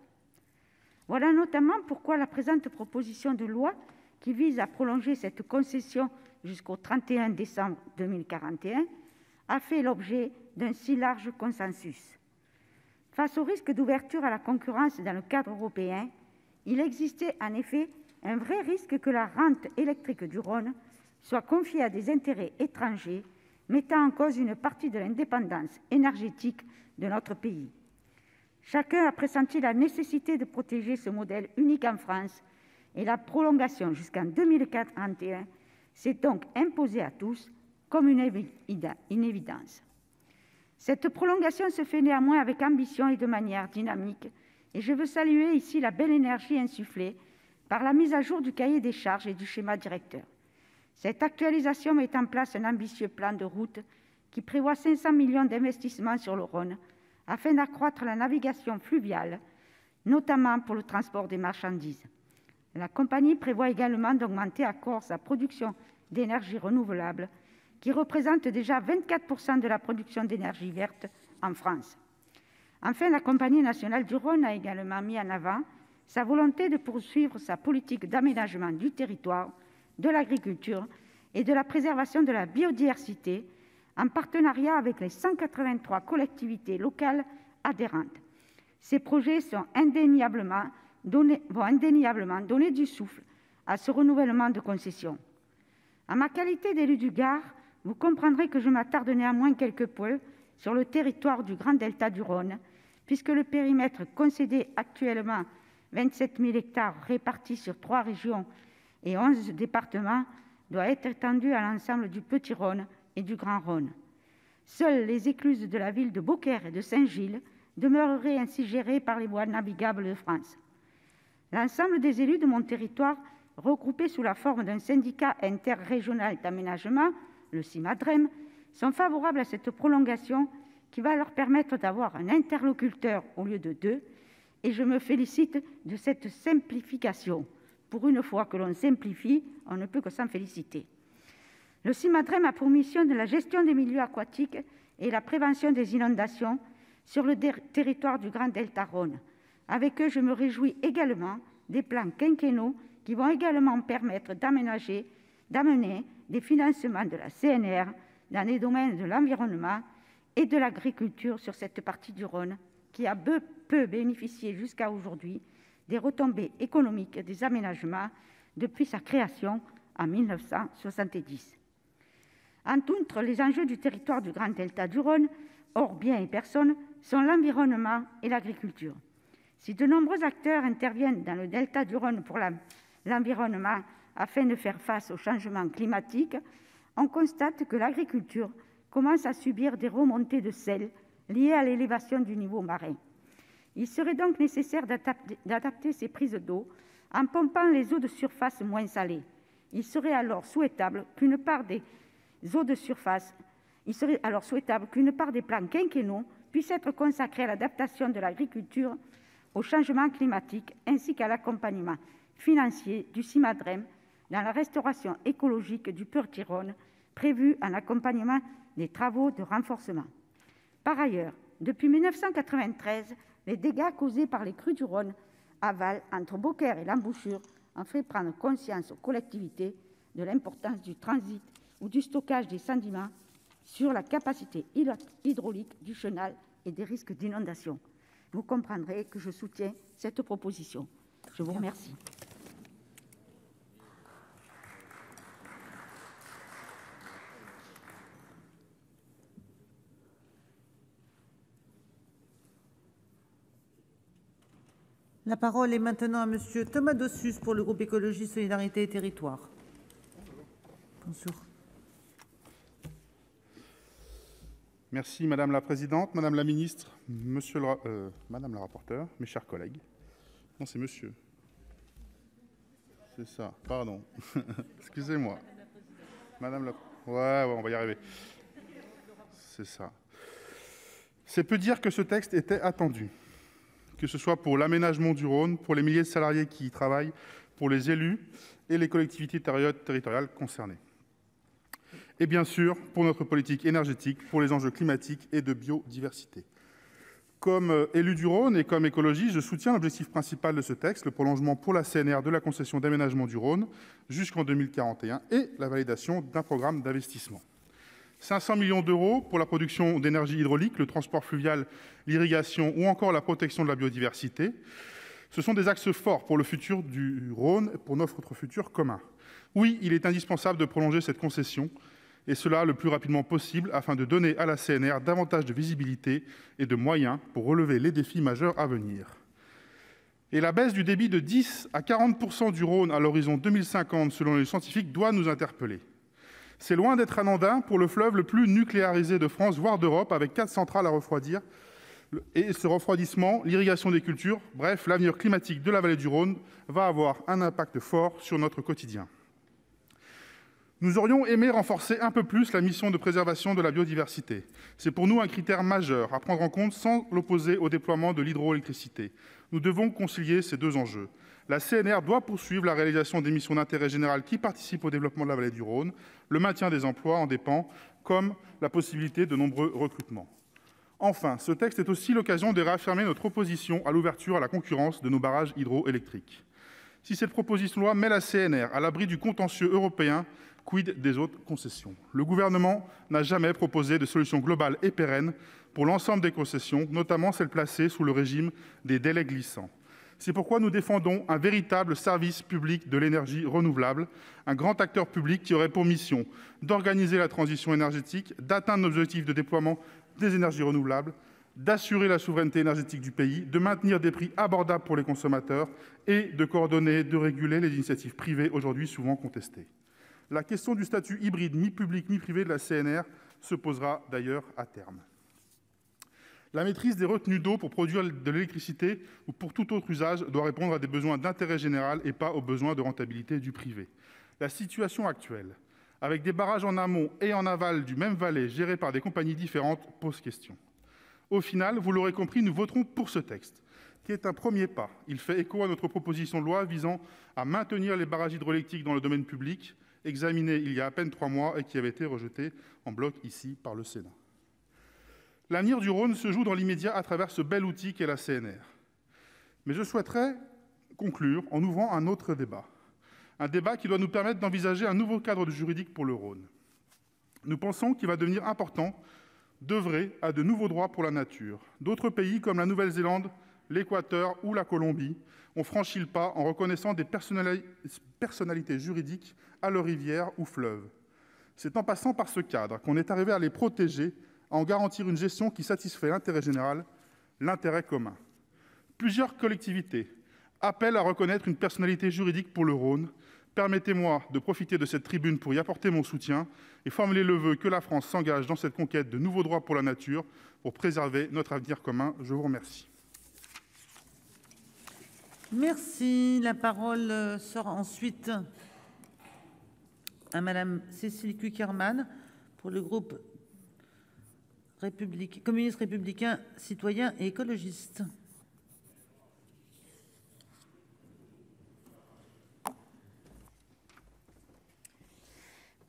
Voilà notamment pourquoi la présente proposition de loi, qui vise à prolonger cette concession jusqu'au 31 décembre 2041, a fait l'objet d'un si large consensus. Face au risque d'ouverture à la concurrence dans le cadre européen, il existait en effet un vrai risque que la rente électrique du Rhône soit confiée à des intérêts étrangers, mettant en cause une partie de l'indépendance énergétique de notre pays. Chacun a pressenti la nécessité de protéger ce modèle unique en France et la prolongation jusqu'en 2041 s'est donc imposée à tous comme une évidence. Cette prolongation se fait néanmoins avec ambition et de manière dynamique, et je veux saluer ici la belle énergie insufflée par la mise à jour du cahier des charges et du schéma directeur. Cette actualisation met en place un ambitieux plan de route qui prévoit 500 millions d'investissements sur le Rhône afin d'accroître la navigation fluviale, notamment pour le transport des marchandises. La compagnie prévoit également d'augmenter à corps sa production d'énergie renouvelable, qui représente déjà 24% de la production d'énergie verte en France. Enfin, la Compagnie nationale du Rhône a également mis en avant sa volonté de poursuivre sa politique d'aménagement du territoire, de l'agriculture et de la préservation de la biodiversité, en partenariat avec les 183 collectivités locales adhérentes. Ces projets vont indéniablement donner du souffle à ce renouvellement de concessions. En ma qualité d'élu du Gard, vous comprendrez que je m'attarde néanmoins quelque peu sur le territoire du Grand Delta du Rhône, puisque le périmètre concédé actuellement 27 000 hectares répartis sur 3 régions et 11 départements doit être étendu à l'ensemble du Petit Rhône et du Grand Rhône. Seules les écluses de la ville de Beaucaire et de Saint-Gilles demeureraient ainsi gérées par les voies navigables de France. L'ensemble des élus de mon territoire, regroupés sous la forme d'un syndicat interrégional d'aménagement, le CIMADREM, sont favorables à cette prolongation qui va leur permettre d'avoir un interlocuteur au lieu de 2, et je me félicite de cette simplification. Pour une fois que l'on simplifie, on ne peut que s'en féliciter. Le CIMADREM a pour mission de la gestion des milieux aquatiques et la prévention des inondations sur le territoire du Grand Delta Rhône. Avec eux, je me réjouis également des plans quinquennaux qui vont également permettre d'amener des financements de la CNR dans les domaines de l'environnement et de l'agriculture sur cette partie du Rhône qui a peu bénéficié jusqu'à aujourd'hui des retombées économiques des aménagements depuis sa création en 1970. En outre, les enjeux du territoire du Grand Delta du Rhône, hors biens et personnes, sont l'environnement et l'agriculture. Si de nombreux acteurs interviennent dans le delta du Rhône pour l'environnement afin de faire face au changement climatique, on constate que l'agriculture commence à subir des remontées de sel liées à l'élévation du niveau marin. Il serait donc nécessaire d'adapter ces prises d'eau en pompant les eaux de surface moins salées. Il serait alors souhaitable qu'une part des plans quinquennaux puisse être consacrée à l'adaptation de l'agriculture au changement climatique ainsi qu'à l'accompagnement financier du CIMADREM dans la restauration écologique du Petit Rhône, prévu en accompagnement des travaux de renforcement. Par ailleurs, depuis 1993, les dégâts causés par les crues du Rhône aval entre Beaucaire et l'embouchure ont fait prendre conscience aux collectivités de l'importance du transit ou du stockage des sédiments sur la capacité hydraulique du chenal et des risques d'inondation. Vous comprendrez que je soutiens cette proposition. Je vous remercie. La parole est maintenant à Monsieur Thomas Dossus pour le groupe Écologie Solidarité et Territoires. Bonjour. Merci Madame la Présidente, Madame la Ministre, Madame la Rapporteure, mes chers collègues. Non, c'est Monsieur. C'est ça, pardon. Excusez-moi. Madame la... Ouais, on va y arriver. C'est ça. C'est peu dire que ce texte était attendu, que ce soit pour l'aménagement du Rhône, pour les milliers de salariés qui y travaillent, pour les élus et les collectivités territoriales concernées. Et bien sûr, pour notre politique énergétique, pour les enjeux climatiques et de biodiversité. Comme élu du Rhône et comme écologiste, je soutiens l'objectif principal de ce texte, le prolongement pour la CNR de la concession d'aménagement du Rhône jusqu'en 2041 et la validation d'un programme d'investissement. 500 millions d'euros pour la production d'énergie hydraulique, le transport fluvial, l'irrigation ou encore la protection de la biodiversité. Ce sont des axes forts pour le futur du Rhône et pour notre futur commun. Oui, il est indispensable de prolonger cette concession, et cela le plus rapidement possible afin de donner à la CNR davantage de visibilité et de moyens pour relever les défis majeurs à venir. Et la baisse du débit de 10 à 40% du Rhône à l'horizon 2050, selon les scientifiques, doit nous interpeller. C'est loin d'être anodin pour le fleuve le plus nucléarisé de France, voire d'Europe, avec 4 centrales à refroidir. Et ce refroidissement, l'irrigation des cultures, bref, l'avenir climatique de la vallée du Rhône va avoir un impact fort sur notre quotidien. Nous aurions aimé renforcer un peu plus la mission de préservation de la biodiversité. C'est pour nous un critère majeur à prendre en compte sans l'opposer au déploiement de l'hydroélectricité. Nous devons concilier ces deux enjeux. La CNR doit poursuivre la réalisation des missions d'intérêt général qui participent au développement de la vallée du Rhône. Le maintien des emplois en dépend, comme la possibilité de nombreux recrutements. Enfin, ce texte est aussi l'occasion de réaffirmer notre opposition à l'ouverture à la concurrence de nos barrages hydroélectriques. Si cette proposition de loi met la CNR à l'abri du contentieux européen, quid des autres concessions? Le gouvernement n'a jamais proposé de solution globale et pérenne pour l'ensemble des concessions, notamment celles placées sous le régime des délais glissants. C'est pourquoi nous défendons un véritable service public de l'énergie renouvelable, un grand acteur public qui aurait pour mission d'organiser la transition énergétique, d'atteindre nos objectifs de déploiement des énergies renouvelables, d'assurer la souveraineté énergétique du pays, de maintenir des prix abordables pour les consommateurs et de coordonner, de réguler les initiatives privées aujourd'hui souvent contestées. La question du statut hybride, mi-public, mi-privé de la CNR se posera d'ailleurs à terme. La maîtrise des retenues d'eau pour produire de l'électricité ou pour tout autre usage doit répondre à des besoins d'intérêt général et pas aux besoins de rentabilité du privé. La situation actuelle, avec des barrages en amont et en aval du même Valais gérés par des compagnies différentes, pose question. Au final, vous l'aurez compris, nous voterons pour ce texte, qui est un premier pas. Il fait écho à notre proposition de loi visant à maintenir les barrages hydroélectriques dans le domaine public, examinée il y a à peine 3 mois et qui avait été rejetée en bloc ici par le Sénat. L'avenir du Rhône se joue dans l'immédiat à travers ce bel outil qu'est la CNR. Mais je souhaiterais conclure en ouvrant un autre débat. Un débat qui doit nous permettre d'envisager un nouveau cadre juridique pour le Rhône. Nous pensons qu'il va devenir important d'œuvrer à de nouveaux droits pour la nature. D'autres pays comme la Nouvelle-Zélande, l'Équateur ou la Colombie ont franchi le pas en reconnaissant des personnalités juridiques à leurs rivières ou fleuves. C'est en passant par ce cadre qu'on est arrivé à les protéger, à en garantir une gestion qui satisfait l'intérêt général, l'intérêt commun. Plusieurs collectivités appellent à reconnaître une personnalité juridique pour le Rhône. Permettez-moi de profiter de cette tribune pour y apporter mon soutien et formuler le vœu que la France s'engage dans cette conquête de nouveaux droits pour la nature, pour préserver notre avenir commun. Je vous remercie. Merci. La parole sera ensuite à Madame Cécile Cukierman pour le groupe communiste républicain citoyen et écologiste.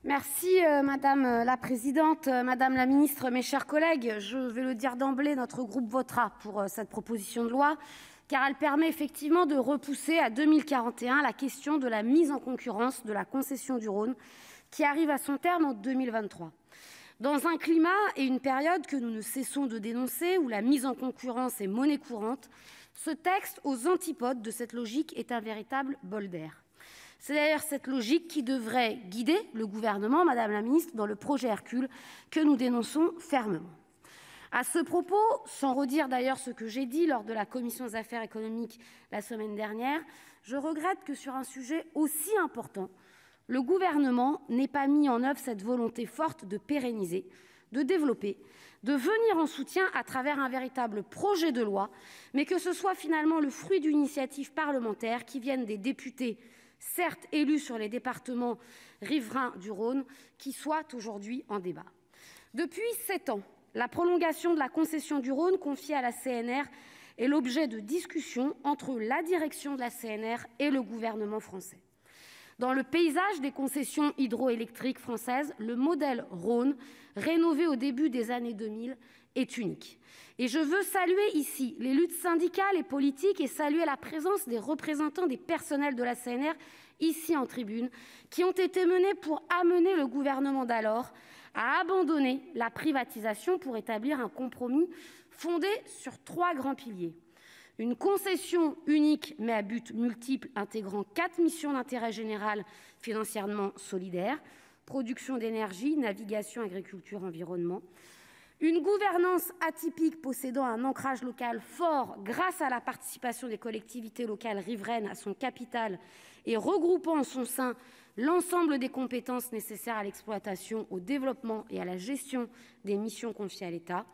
Merci Madame la Présidente, Madame la Ministre, mes chers collègues. Je vais le dire d'emblée, notre groupe votera pour cette proposition de loi, car elle permet effectivement de repousser à 2041 la question de la mise en concurrence de la concession du Rhône, qui arrive à son terme en 2023. Dans un climat et une période que nous ne cessons de dénoncer, où la mise en concurrence est monnaie courante, ce texte, aux antipodes de cette logique, est un véritable bol d'air. C'est d'ailleurs cette logique qui devrait guider le gouvernement, Madame la Ministre, dans le projet Hercule que nous dénonçons fermement. À ce propos, sans redire d'ailleurs ce que j'ai dit lors de la commission des affaires économiques la semaine dernière, je regrette que sur un sujet aussi important, le gouvernement n'ait pas mis en œuvre cette volonté forte de pérenniser, de développer, de venir en soutien à travers un véritable projet de loi, mais que ce soit finalement le fruit d'une initiative parlementaire qui vienne des députés, certes élus sur les départements riverains du Rhône, qui soit aujourd'hui en débat. Depuis 7 ans, la prolongation de la concession du Rhône confiée à la CNR est l'objet de discussions entre la direction de la CNR et le gouvernement français. Dans le paysage des concessions hydroélectriques françaises, le modèle Rhône, rénové au début des années 2000, est unique. Et je veux saluer ici les luttes syndicales et politiques et saluer la présence des représentants des personnels de la CNR, ici en tribune, qui ont été menées pour amener le gouvernement d'alors à abandonner la privatisation pour établir un compromis fondé sur 3 grands piliers. Une concession unique mais à but multiple intégrant 4 missions d'intérêt général financièrement solidaires, production d'énergie, navigation, agriculture, environnement. Une gouvernance atypique possédant un ancrage local fort grâce à la participation des collectivités locales riveraines à son capital et regroupant en son sein l'ensemble des compétences nécessaires à l'exploitation, au développement et à la gestion des missions confiées à l'État.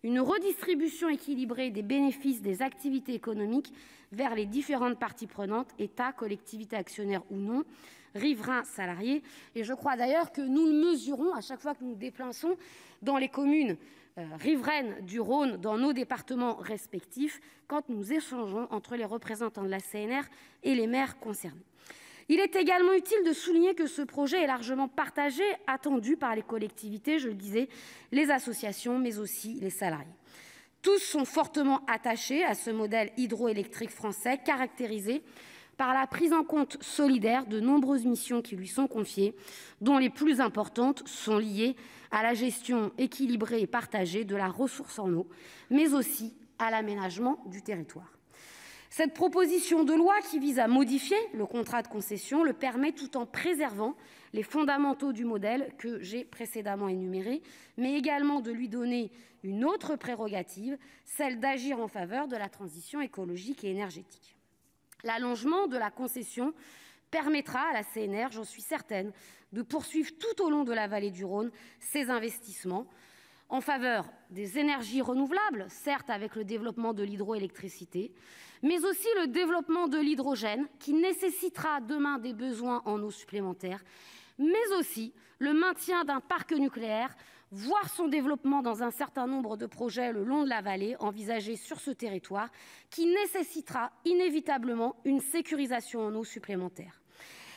Une redistribution équilibrée des bénéfices des activités économiques vers les différentes parties prenantes, État, collectivités actionnaires ou non, riverains, salariés. Et je crois d'ailleurs que nous le mesurons à chaque fois que nous nous déplaçons dans les communes riveraines du Rhône, dans nos départements respectifs, quand nous échangeons entre les représentants de la CNR et les maires concernés. Il est également utile de souligner que ce projet est largement partagé, attendu par les collectivités, je le disais, les associations, mais aussi les salariés. Tous sont fortement attachés à ce modèle hydroélectrique français, caractérisé par la prise en compte solidaire de nombreuses missions qui lui sont confiées, dont les plus importantes sont liées à la gestion équilibrée et partagée de la ressource en eau, mais aussi à l'aménagement du territoire. Cette proposition de loi qui vise à modifier le contrat de concession le permet tout en préservant les fondamentaux du modèle que j'ai précédemment énuméré, mais également de lui donner une autre prérogative, celle d'agir en faveur de la transition écologique et énergétique. L'allongement de la concession permettra à la CNR, j'en suis certaine, de poursuivre tout au long de la vallée du Rhône ses investissements en faveur des énergies renouvelables, certes avec le développement de l'hydroélectricité, mais aussi le développement de l'hydrogène qui nécessitera demain des besoins en eau supplémentaires, mais aussi le maintien d'un parc nucléaire, voire son développement dans un certain nombre de projets le long de la vallée envisagés sur ce territoire, qui nécessitera inévitablement une sécurisation en eau supplémentaire.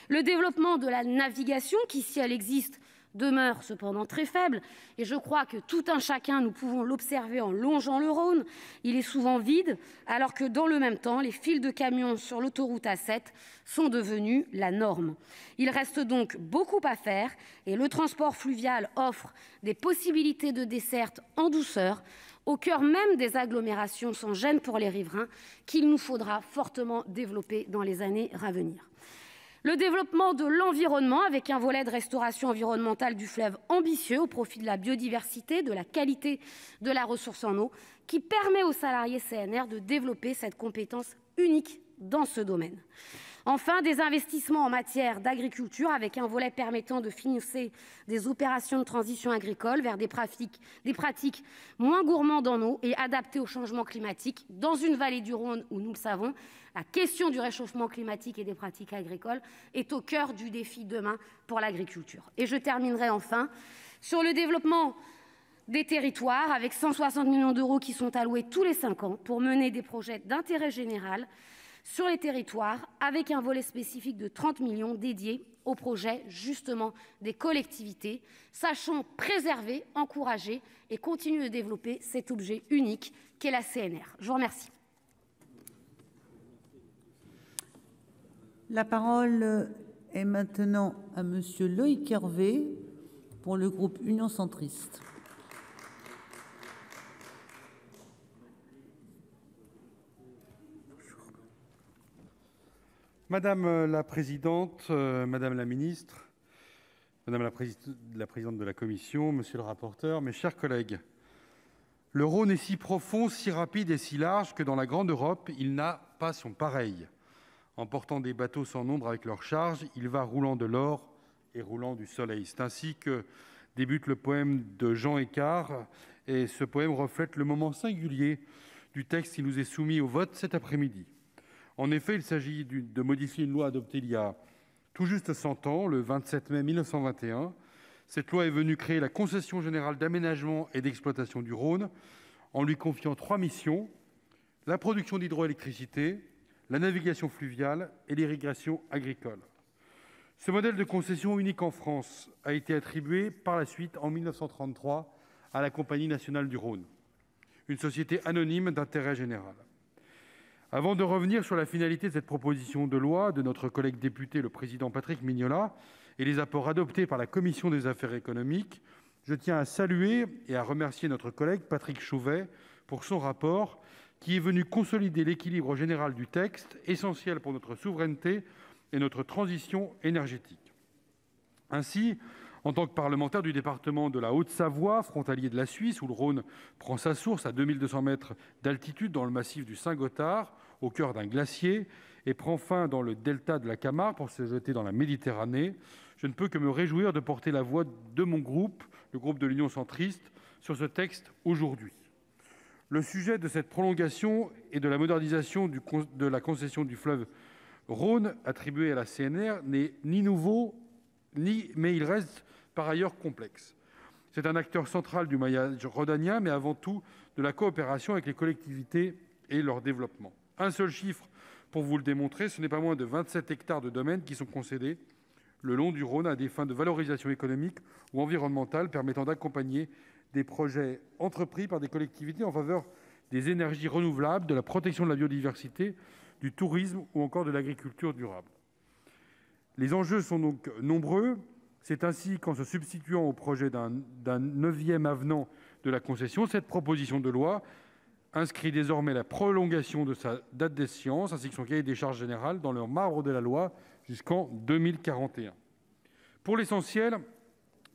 Le développement de la navigation, qui, si elle existe, demeure cependant très faible, et je crois que tout un chacun, nous pouvons l'observer en longeant le Rhône. Il est souvent vide, alors que dans le même temps, les files de camions sur l'autoroute A7 sont devenus la norme. Il reste donc beaucoup à faire, et le transport fluvial offre des possibilités de desserte en douceur, au cœur même des agglomérations sans gêne pour les riverains, qu'il nous faudra fortement développer dans les années à venir. Le développement de l'environnement, avec un volet de restauration environnementale du fleuve ambitieux au profit de la biodiversité, de la qualité de la ressource en eau, qui permet aux salariés CNR de développer cette compétence unique dans ce domaine. Enfin, des investissements en matière d'agriculture, avec un volet permettant de financer des opérations de transition agricole vers des pratiques moins gourmandes en eau et adaptées au changement climatique, dans une vallée du Rhône où, nous le savons, la question du réchauffement climatique et des pratiques agricoles est au cœur du défi demain pour l'agriculture. Et je terminerai enfin sur le développement des territoires, avec 160 millions d'euros qui sont alloués tous les 5 ans pour mener des projets d'intérêt général sur les territoires, avec un volet spécifique de 30 millions dédiés aux projets justement des collectivités. Sachons préserver, encourager et continuer de développer cet objet unique qu'est la CNR. Je vous remercie. La parole est maintenant à monsieur Loïc Hervé pour le groupe Union centriste. Madame la présidente, madame la ministre, madame la présidente de la commission, monsieur le rapporteur, mes chers collègues, le Rhône est si profond, si rapide et si large que dans la grande Europe, il n'a pas son pareil. Emportant des bateaux sans nombre avec leurs charges, il va roulant de l'or et roulant du soleil. C'est ainsi que débute le poème de Jean Écart, et ce poème reflète le moment singulier du texte qui nous est soumis au vote cet après-midi. En effet, il s'agit de modifier une loi adoptée il y a tout juste 100 ans, le 27 mai 1921. Cette loi est venue créer la Concession générale d'aménagement et d'exploitation du Rhône en lui confiant 3 missions: la production d'hydroélectricité, la navigation fluviale et l'irrigation agricole. Ce modèle de concession unique en France a été attribué par la suite, en 1933, à la Compagnie nationale du Rhône, une société anonyme d'intérêt général. Avant de revenir sur la finalité de cette proposition de loi de notre collègue député, le président Patrick Mignola, et les apports adoptés par la commission des affaires économiques, je tiens à saluer et à remercier notre collègue Patrick Chauvet pour son rapport, qui est venu consolider l'équilibre général du texte, essentiel pour notre souveraineté et notre transition énergétique. Ainsi, en tant que parlementaire du département de la Haute-Savoie, frontalier de la Suisse, où le Rhône prend sa source à 2200 mètres d'altitude dans le massif du Saint-Gothard, au cœur d'un glacier, et prend fin dans le delta de la Camargue pour se jeter dans la Méditerranée, je ne peux que me réjouir de porter la voix de mon groupe, le groupe de l'Union centriste, sur ce texte aujourd'hui. Le sujet de cette prolongation et de la modernisation de la concession du fleuve Rhône attribuée à la CNR n'est ni nouveau, mais il reste par ailleurs complexe. C'est un acteur central du maillage rhodanien, mais avant tout de la coopération avec les collectivités et leur développement. Un seul chiffre pour vous le démontrer, ce n'est pas moins de 27 hectares de domaines qui sont concédés le long du Rhône à des fins de valorisation économique ou environnementale, permettant d'accompagner des projets entrepris par des collectivités en faveur des énergies renouvelables, de la protection de la biodiversité, du tourisme ou encore de l'agriculture durable. Les enjeux sont donc nombreux. C'est ainsi qu'en se substituant au projet d'un 9e avenant de la concession, cette proposition de loi inscrit désormais la prolongation de sa date d'échéance ainsi que son cahier des charges générales dans le marbre de la loi jusqu'en 2041. Pour l'essentiel,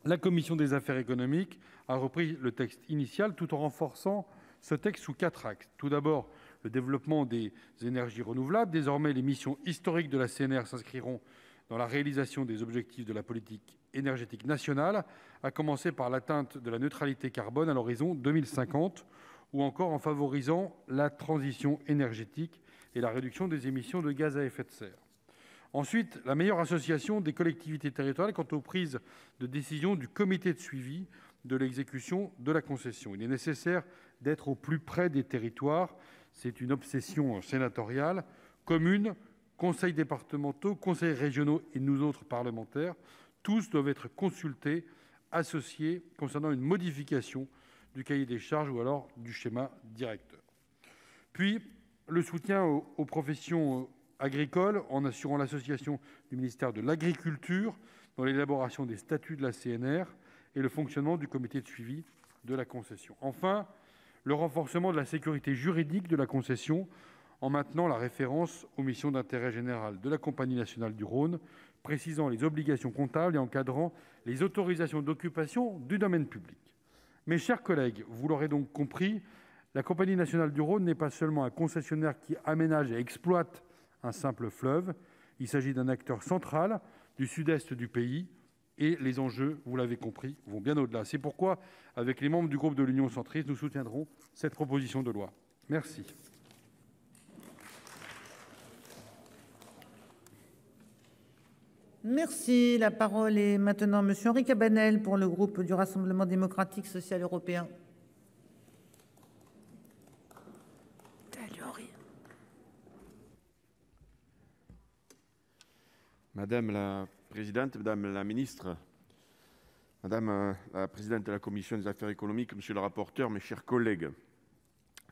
la commission des affaires économiques a repris le texte initial tout en renforçant ce texte sous 4 axes. Tout d'abord, le développement des énergies renouvelables. Désormais, les missions historiques de la CNR s'inscriront dans la réalisation des objectifs de la politique énergétique nationale, à commencer par l'atteinte de la neutralité carbone à l'horizon 2050, ou encore en favorisant la transition énergétique et la réduction des émissions de gaz à effet de serre. Ensuite, la meilleure association des collectivités territoriales quant aux prises de décision du comité de suivi de l'exécution de la concession. Il est nécessaire d'être au plus près des territoires. C'est une obsession sénatoriale. Communes, conseils départementaux, conseils régionaux et nous autres parlementaires, tous doivent être consultés, associés concernant une modification du cahier des charges ou alors du schéma directeur. Puis, le soutien aux professions agricoles en assurant l'association du ministère de l'Agriculture dans l'élaboration des statuts de la CNR et le fonctionnement du comité de suivi de la concession. Enfin, le renforcement de la sécurité juridique de la concession en maintenant la référence aux missions d'intérêt général de la Compagnie nationale du Rhône, précisant les obligations comptables et encadrant les autorisations d'occupation du domaine public. Mes chers collègues, vous l'aurez donc compris, la Compagnie nationale du Rhône n'est pas seulement un concessionnaire qui aménage et exploite un simple fleuve, il s'agit d'un acteur central du sud-est du pays et les enjeux, vous l'avez compris, vont bien au-delà. C'est pourquoi, avec les membres du groupe de l'Union centriste, nous soutiendrons cette proposition de loi. Merci. Merci. La parole est maintenant monsieur Henri Cabanel pour le groupe du Rassemblement démocratique social européen. Madame la présidente, madame la ministre, madame la présidente de la commission des affaires économiques, monsieur le rapporteur, mes chers collègues,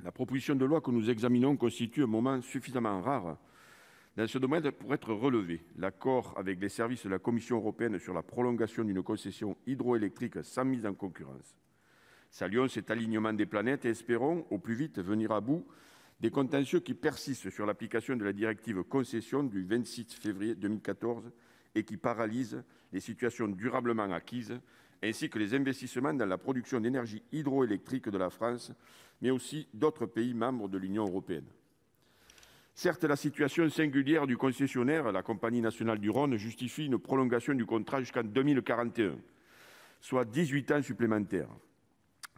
la proposition de loi que nous examinons constitue un moment suffisamment rare dans ce domaine pour être relevé. L'accord avec les services de la Commission européenne sur la prolongation d'une concession hydroélectrique sans mise en concurrence. Saluons cet alignement des planètes et espérons au plus vite venir à bout des contentieux qui persistent sur l'application de la directive concession du 26 février 2014 et qui paralysent les situations durablement acquises, ainsi que les investissements dans la production d'énergie hydroélectrique de la France, mais aussi d'autres pays membres de l'Union européenne. Certes, la situation singulière du concessionnaire, la Compagnie nationale du Rhône, justifie une prolongation du contrat jusqu'en 2041, soit 18 ans supplémentaires.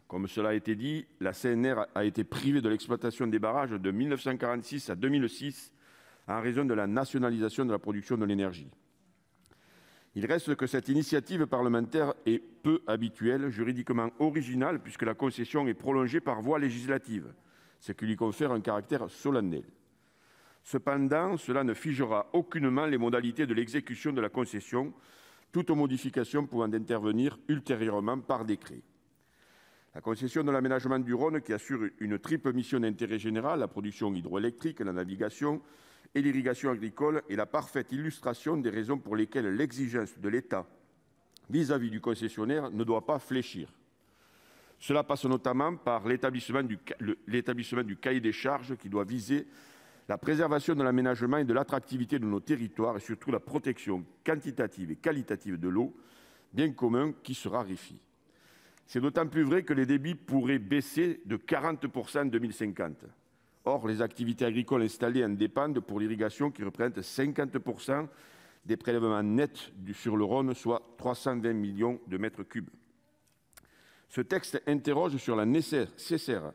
Comme cela a été dit, la CNR a été privée de l'exploitation des barrages de 1946 à 2006 en raison de la nationalisation de la production de l'énergie. Il reste que cette initiative parlementaire est peu habituelle, juridiquement originale, puisque la concession est prolongée par voie législative, ce qui lui confère un caractère solennel. Cependant, cela ne figera aucunement les modalités de l'exécution de la concession, toute modification pouvant intervenir ultérieurement par décret. La concession de l'aménagement du Rhône, qui assure une triple mission d'intérêt général, la production hydroélectrique, la navigation et l'irrigation agricole, est la parfaite illustration des raisons pour lesquelles l'exigence de l'État vis-à-vis du concessionnaire ne doit pas fléchir. Cela passe notamment par l'établissement du cahier des charges qui doit viser la préservation de l'aménagement et de l'attractivité de nos territoires et surtout la protection quantitative et qualitative de l'eau, bien commun qui se raréfie. C'est d'autant plus vrai que les débits pourraient baisser de 40% en 2050. Or, les activités agricoles installées en dépendent pour l'irrigation qui représente 50% des prélèvements nets sur le Rhône, soit 320 millions de mètres cubes. Ce texte interroge sur la nécessaire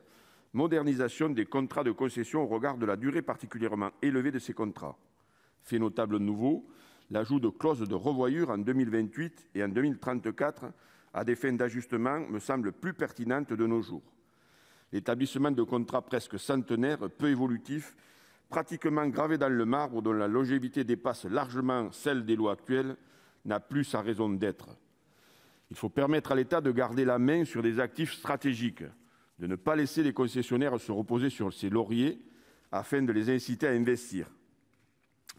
modernisation des contrats de concession au regard de la durée particulièrement élevée de ces contrats. Fait notable nouveau, l'ajout de clauses de revoyure en 2028 et en 2034 à des fins d'ajustement me semble plus pertinente de nos jours. L'établissement de contrats presque centenaires, peu évolutifs, pratiquement gravés dans le marbre, dont la longévité dépasse largement celle des lois actuelles, n'a plus sa raison d'être. Il faut permettre à l'État de garder la main sur des actifs stratégiques, de ne pas laisser les concessionnaires se reposer sur ses lauriers afin de les inciter à investir.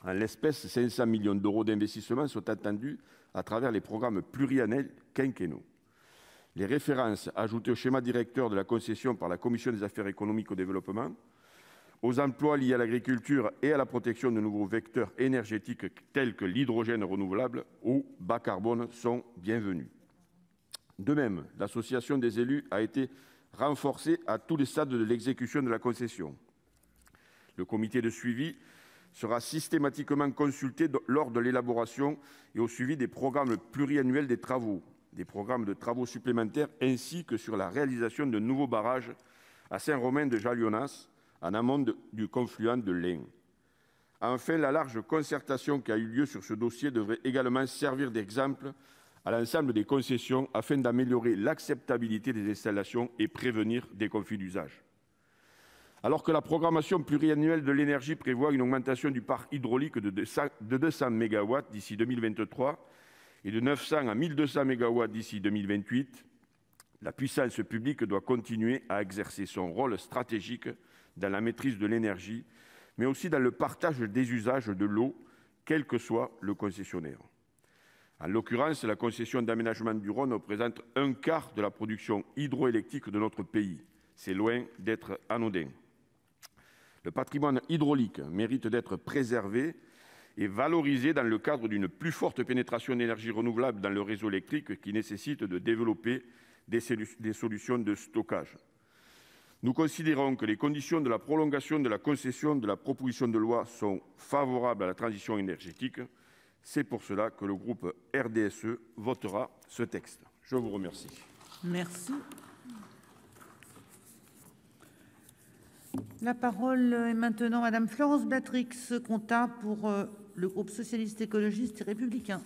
En l'espèce, 500 millions d'euros d'investissement sont attendus à travers les programmes pluriannuels quinquennaux. Les références ajoutées au schéma directeur de la concession par la Commission des affaires économiques au développement, aux emplois liés à l'agriculture et à la protection de nouveaux vecteurs énergétiques tels que l'hydrogène renouvelable ou bas carbone sont bienvenues. De même, l'association des élus a été renforcée à tous les stades de l'exécution de la concession. Le comité de suivi sera systématiquement consulté lors de l'élaboration et au suivi des programmes pluriannuels des travaux, des programmes de travaux supplémentaires ainsi que sur la réalisation de nouveaux barrages à Saint-Romain de Jalionas, en amont du confluent de l'Ain. Enfin, la large concertation qui a eu lieu sur ce dossier devrait également servir d'exemple à l'ensemble des concessions afin d'améliorer l'acceptabilité des installations et prévenir des conflits d'usage. Alors que la programmation pluriannuelle de l'énergie prévoit une augmentation du parc hydraulique de 200 MW d'ici 2023 et de 900 à 1 200 MW d'ici 2028, la puissance publique doit continuer à exercer son rôle stratégique dans la maîtrise de l'énergie, mais aussi dans le partage des usages de l'eau, quel que soit le concessionnaire. En l'occurrence, la concession d'aménagement du Rhône représente un quart de la production hydroélectrique de notre pays. C'est loin d'être anodin. Le patrimoine hydraulique mérite d'être préservé et valorisé dans le cadre d'une plus forte pénétration d'énergies renouvelables dans le réseau électrique qui nécessite de développer des solutions de stockage. Nous considérons que les conditions de la prolongation de la concession de la proposition de loi sont favorables à la transition énergétique. C'est pour cela que le groupe RDSE votera ce texte. Je vous remercie. Merci. La parole est maintenant à Madame Florence Béatrix-Contat pour le groupe socialiste, écologiste et républicain.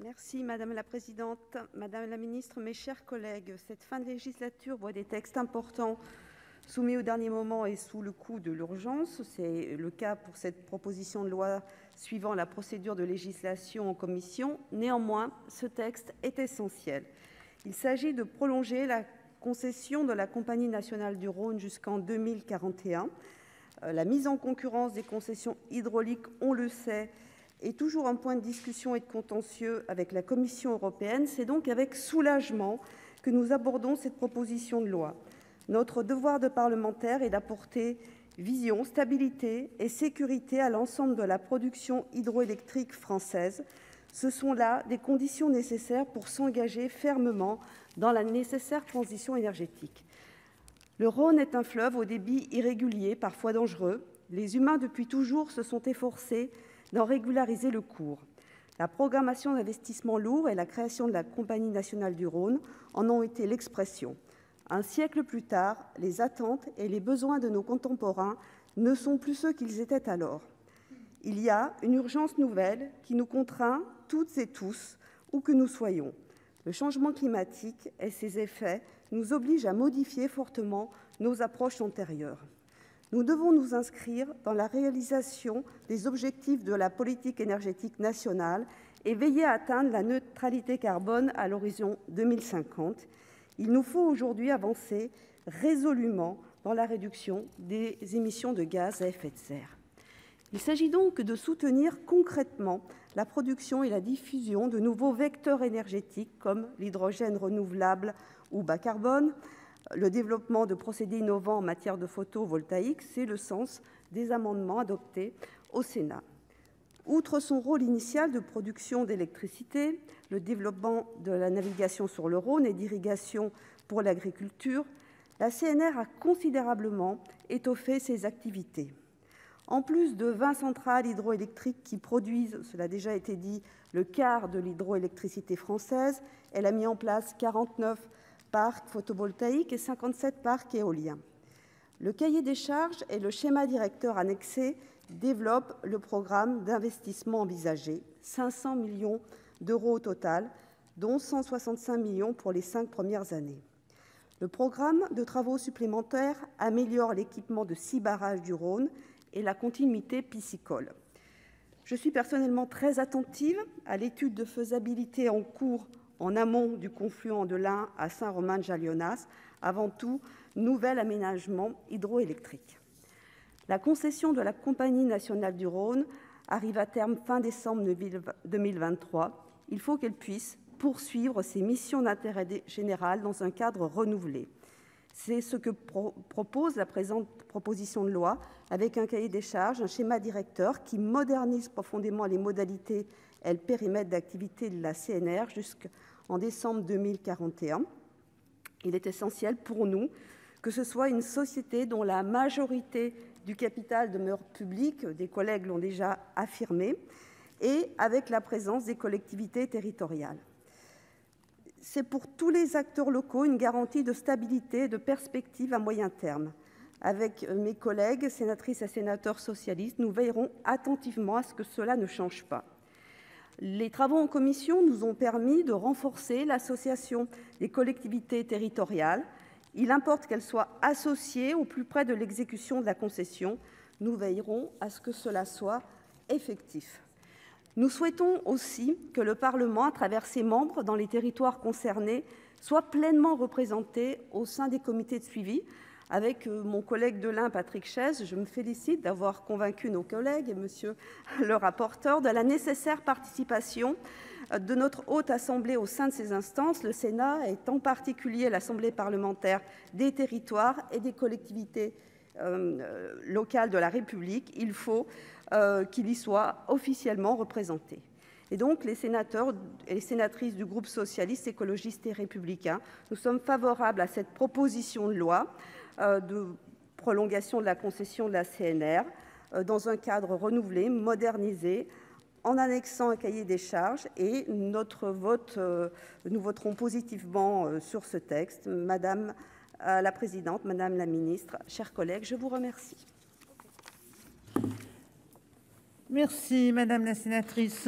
Merci Madame la Présidente, Madame la Ministre, mes chers collègues. Cette fin de législature voit des textes importants soumis au dernier moment et sous le coup de l'urgence. C'est le cas pour cette proposition de loi suivant la procédure de législation en commission. Néanmoins, ce texte est essentiel. Il s'agit de prolonger la concession de la Compagnie nationale du Rhône jusqu'en 2041. La mise en concurrence des concessions hydrauliques, on le sait, est toujours un point de discussion et de contentieux avec la Commission européenne. C'est donc avec soulagement que nous abordons cette proposition de loi. Notre devoir de parlementaire est d'apporter vision, stabilité et sécurité à l'ensemble de la production hydroélectrique française. Ce sont là des conditions nécessaires pour s'engager fermement dans la nécessaire transition énergétique. Le Rhône est un fleuve au débit irrégulier, parfois dangereux. Les humains, depuis toujours, se sont efforcés d'en régulariser le cours. La programmation d'investissements lourds et la création de la Compagnie nationale du Rhône en ont été l'expression. Un siècle plus tard, les attentes et les besoins de nos contemporains ne sont plus ceux qu'ils étaient alors. Il y a une urgence nouvelle qui nous contraint toutes et tous, où que nous soyons. Le changement climatique et ses effets nous obligent à modifier fortement nos approches antérieures. Nous devons nous inscrire dans la réalisation des objectifs de la politique énergétique nationale et veiller à atteindre la neutralité carbone à l'horizon 2050. Il nous faut aujourd'hui avancer résolument dans la réduction des émissions de gaz à effet de serre. Il s'agit donc de soutenir concrètement la production et la diffusion de nouveaux vecteurs énergétiques comme l'hydrogène renouvelable ou bas carbone, le développement de procédés innovants en matière de photovoltaïque. C'est le sens des amendements adoptés au Sénat. Outre son rôle initial de production d'électricité, le développement de la navigation sur le Rhône et d'irrigation pour l'agriculture, la CNR a considérablement étoffé ses activités. En plus de 20 centrales hydroélectriques qui produisent, cela a déjà été dit, le quart de l'hydroélectricité française, elle a mis en place 49 parcs photovoltaïques et 57 parcs éoliens. Le cahier des charges et le schéma directeur annexé développe le programme d'investissement envisagé, 500 millions d'euros au total, dont 165 millions pour les 5 premières années. Le programme de travaux supplémentaires améliore l'équipement de 6 barrages du Rhône et la continuité piscicole. Je suis personnellement très attentive à l'étude de faisabilité en cours en amont du confluent de l'Ain à Saint-Romain-de-Jalionnas, avant tout nouvel aménagement hydroélectrique. La concession de la Compagnie nationale du Rhône arrive à terme fin décembre 2023. Il faut qu'elle puisse poursuivre ses missions d'intérêt général dans un cadre renouvelé. C'est ce que propose la présente proposition de loi, avec un cahier des charges, un schéma directeur qui modernise profondément les modalités et le périmètre d'activité de la CNR jusqu'en décembre 2041. Il est essentiel pour nous que ce soit une société dont la majorité du capital demeure public, des collègues l'ont déjà affirmé, et avec la présence des collectivités territoriales. C'est pour tous les acteurs locaux une garantie de stabilité et de perspective à moyen terme. Avec mes collègues sénatrices et sénateurs socialistes, nous veillerons attentivement à ce que cela ne change pas. Les travaux en commission nous ont permis de renforcer l'association des collectivités territoriales. Il importe qu'elles soient associées au plus près de l'exécution de la concession. Nous veillerons à ce que cela soit effectif. Nous souhaitons aussi que le Parlement, à travers ses membres dans les territoires concernés, soit pleinement représenté au sein des comités de suivi, Avec mon collègue de l'Ain, Patrick Chaize, je me félicite d'avoir convaincu nos collègues et monsieur le rapporteur de la nécessaire participation de notre Haute Assemblée au sein de ces instances. Le Sénat est en particulier l'Assemblée parlementaire des territoires et des collectivités locales de la République. Il faut qu'il y soit officiellement représenté. Et donc, les sénateurs et les sénatrices du groupe socialiste, écologiste et républicain, nous sommes favorables à cette proposition de loi de prolongation de la concession de la CNR dans un cadre renouvelé, modernisé, en annexant un cahier des charges. Et nous voterons positivement sur ce texte. Madame la présidente, madame la ministre, chers collègues, je vous remercie. Merci, madame la sénatrice.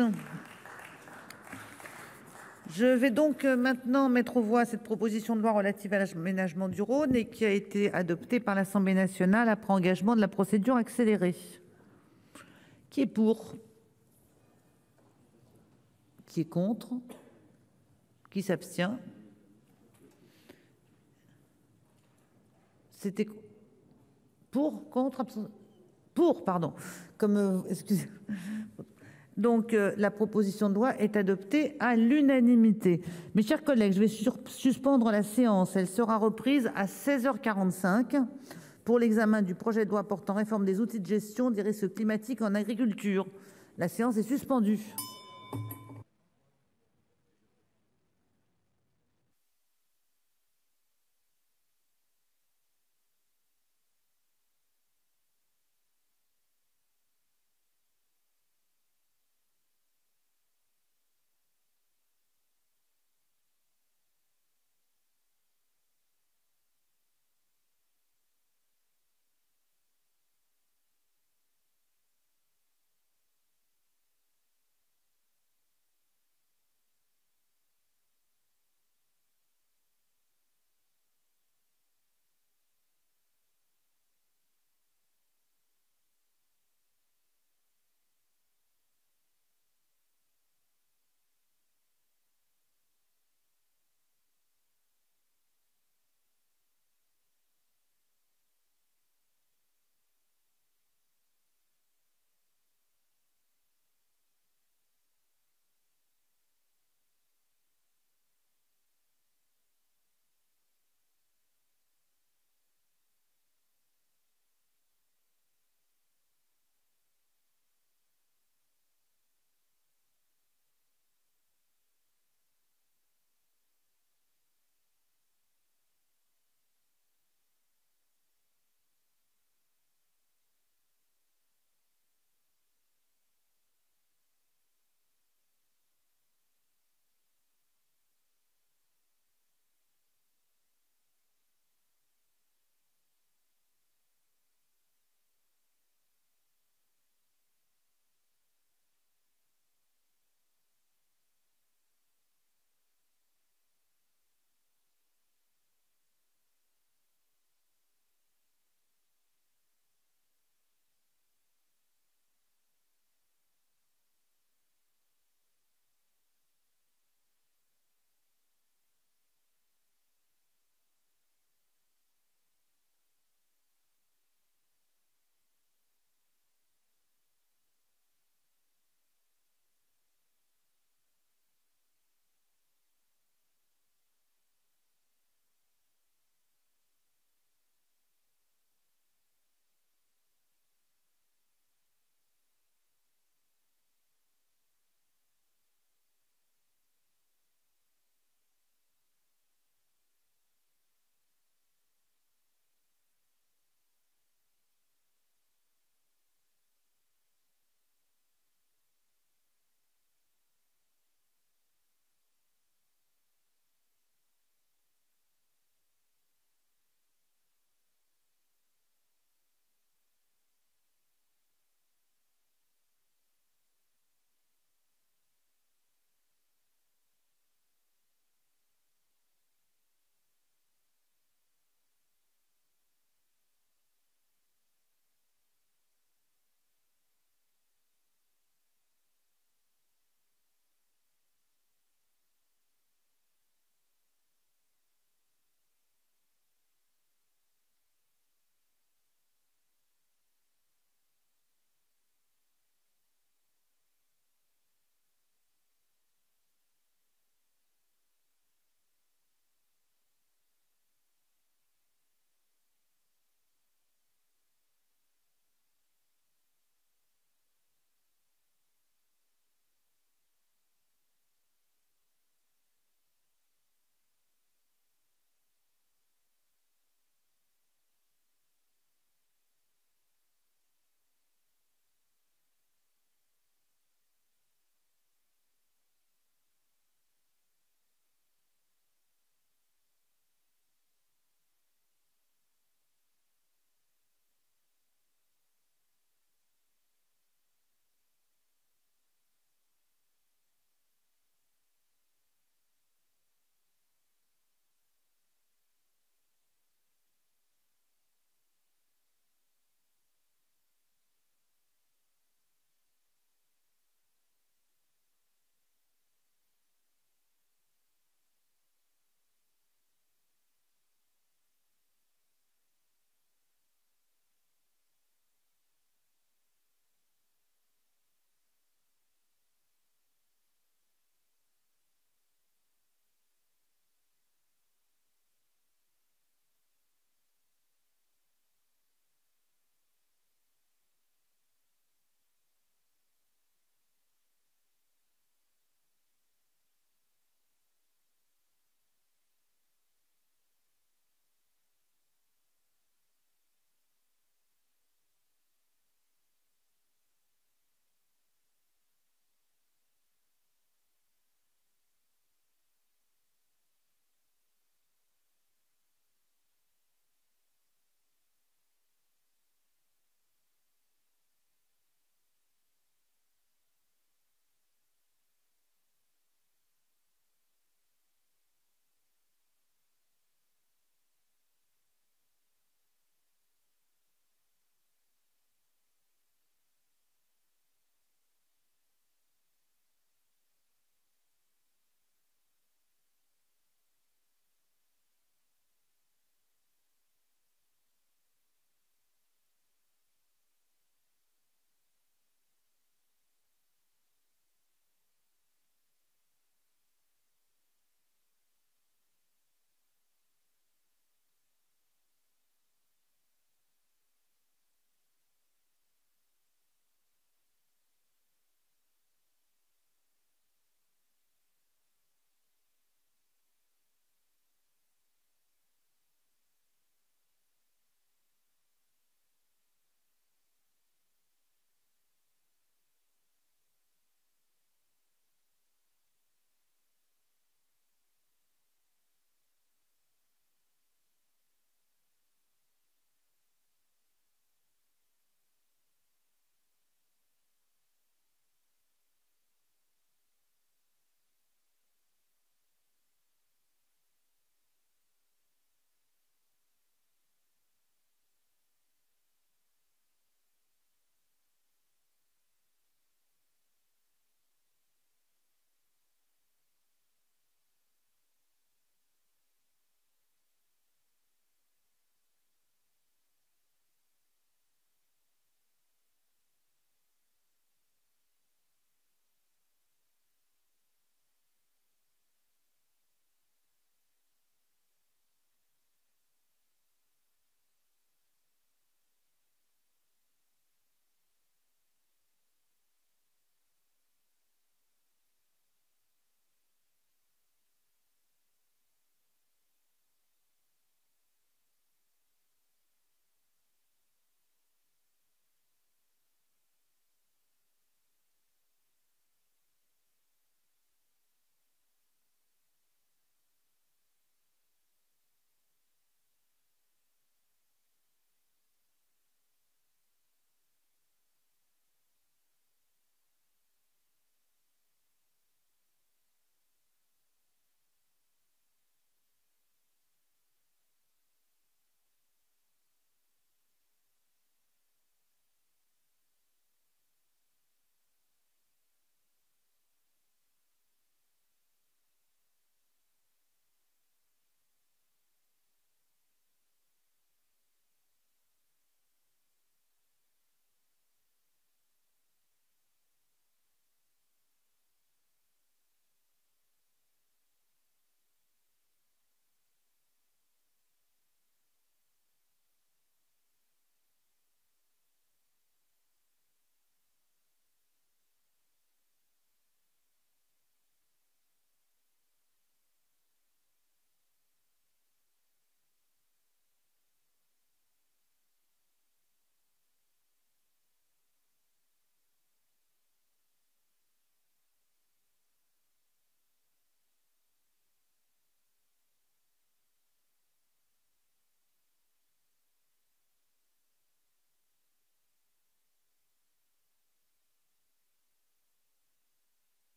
Je vais donc maintenant mettre aux voix cette proposition de loi relative à l'aménagement du Rhône et qui a été adoptée par l'Assemblée nationale après engagement de la procédure accélérée. Qui est pour? Qui est contre? Qui s'abstient? C'était pour, contre, abstention. Pour, pardon. Excusez. Donc, la proposition de loi est adoptée à l'unanimité. Mes chers collègues, je vais suspendre la séance. Elle sera reprise à 16h45 pour l'examen du projet de loi portant réforme des outils de gestion des risques climatiques en agriculture. La séance est suspendue.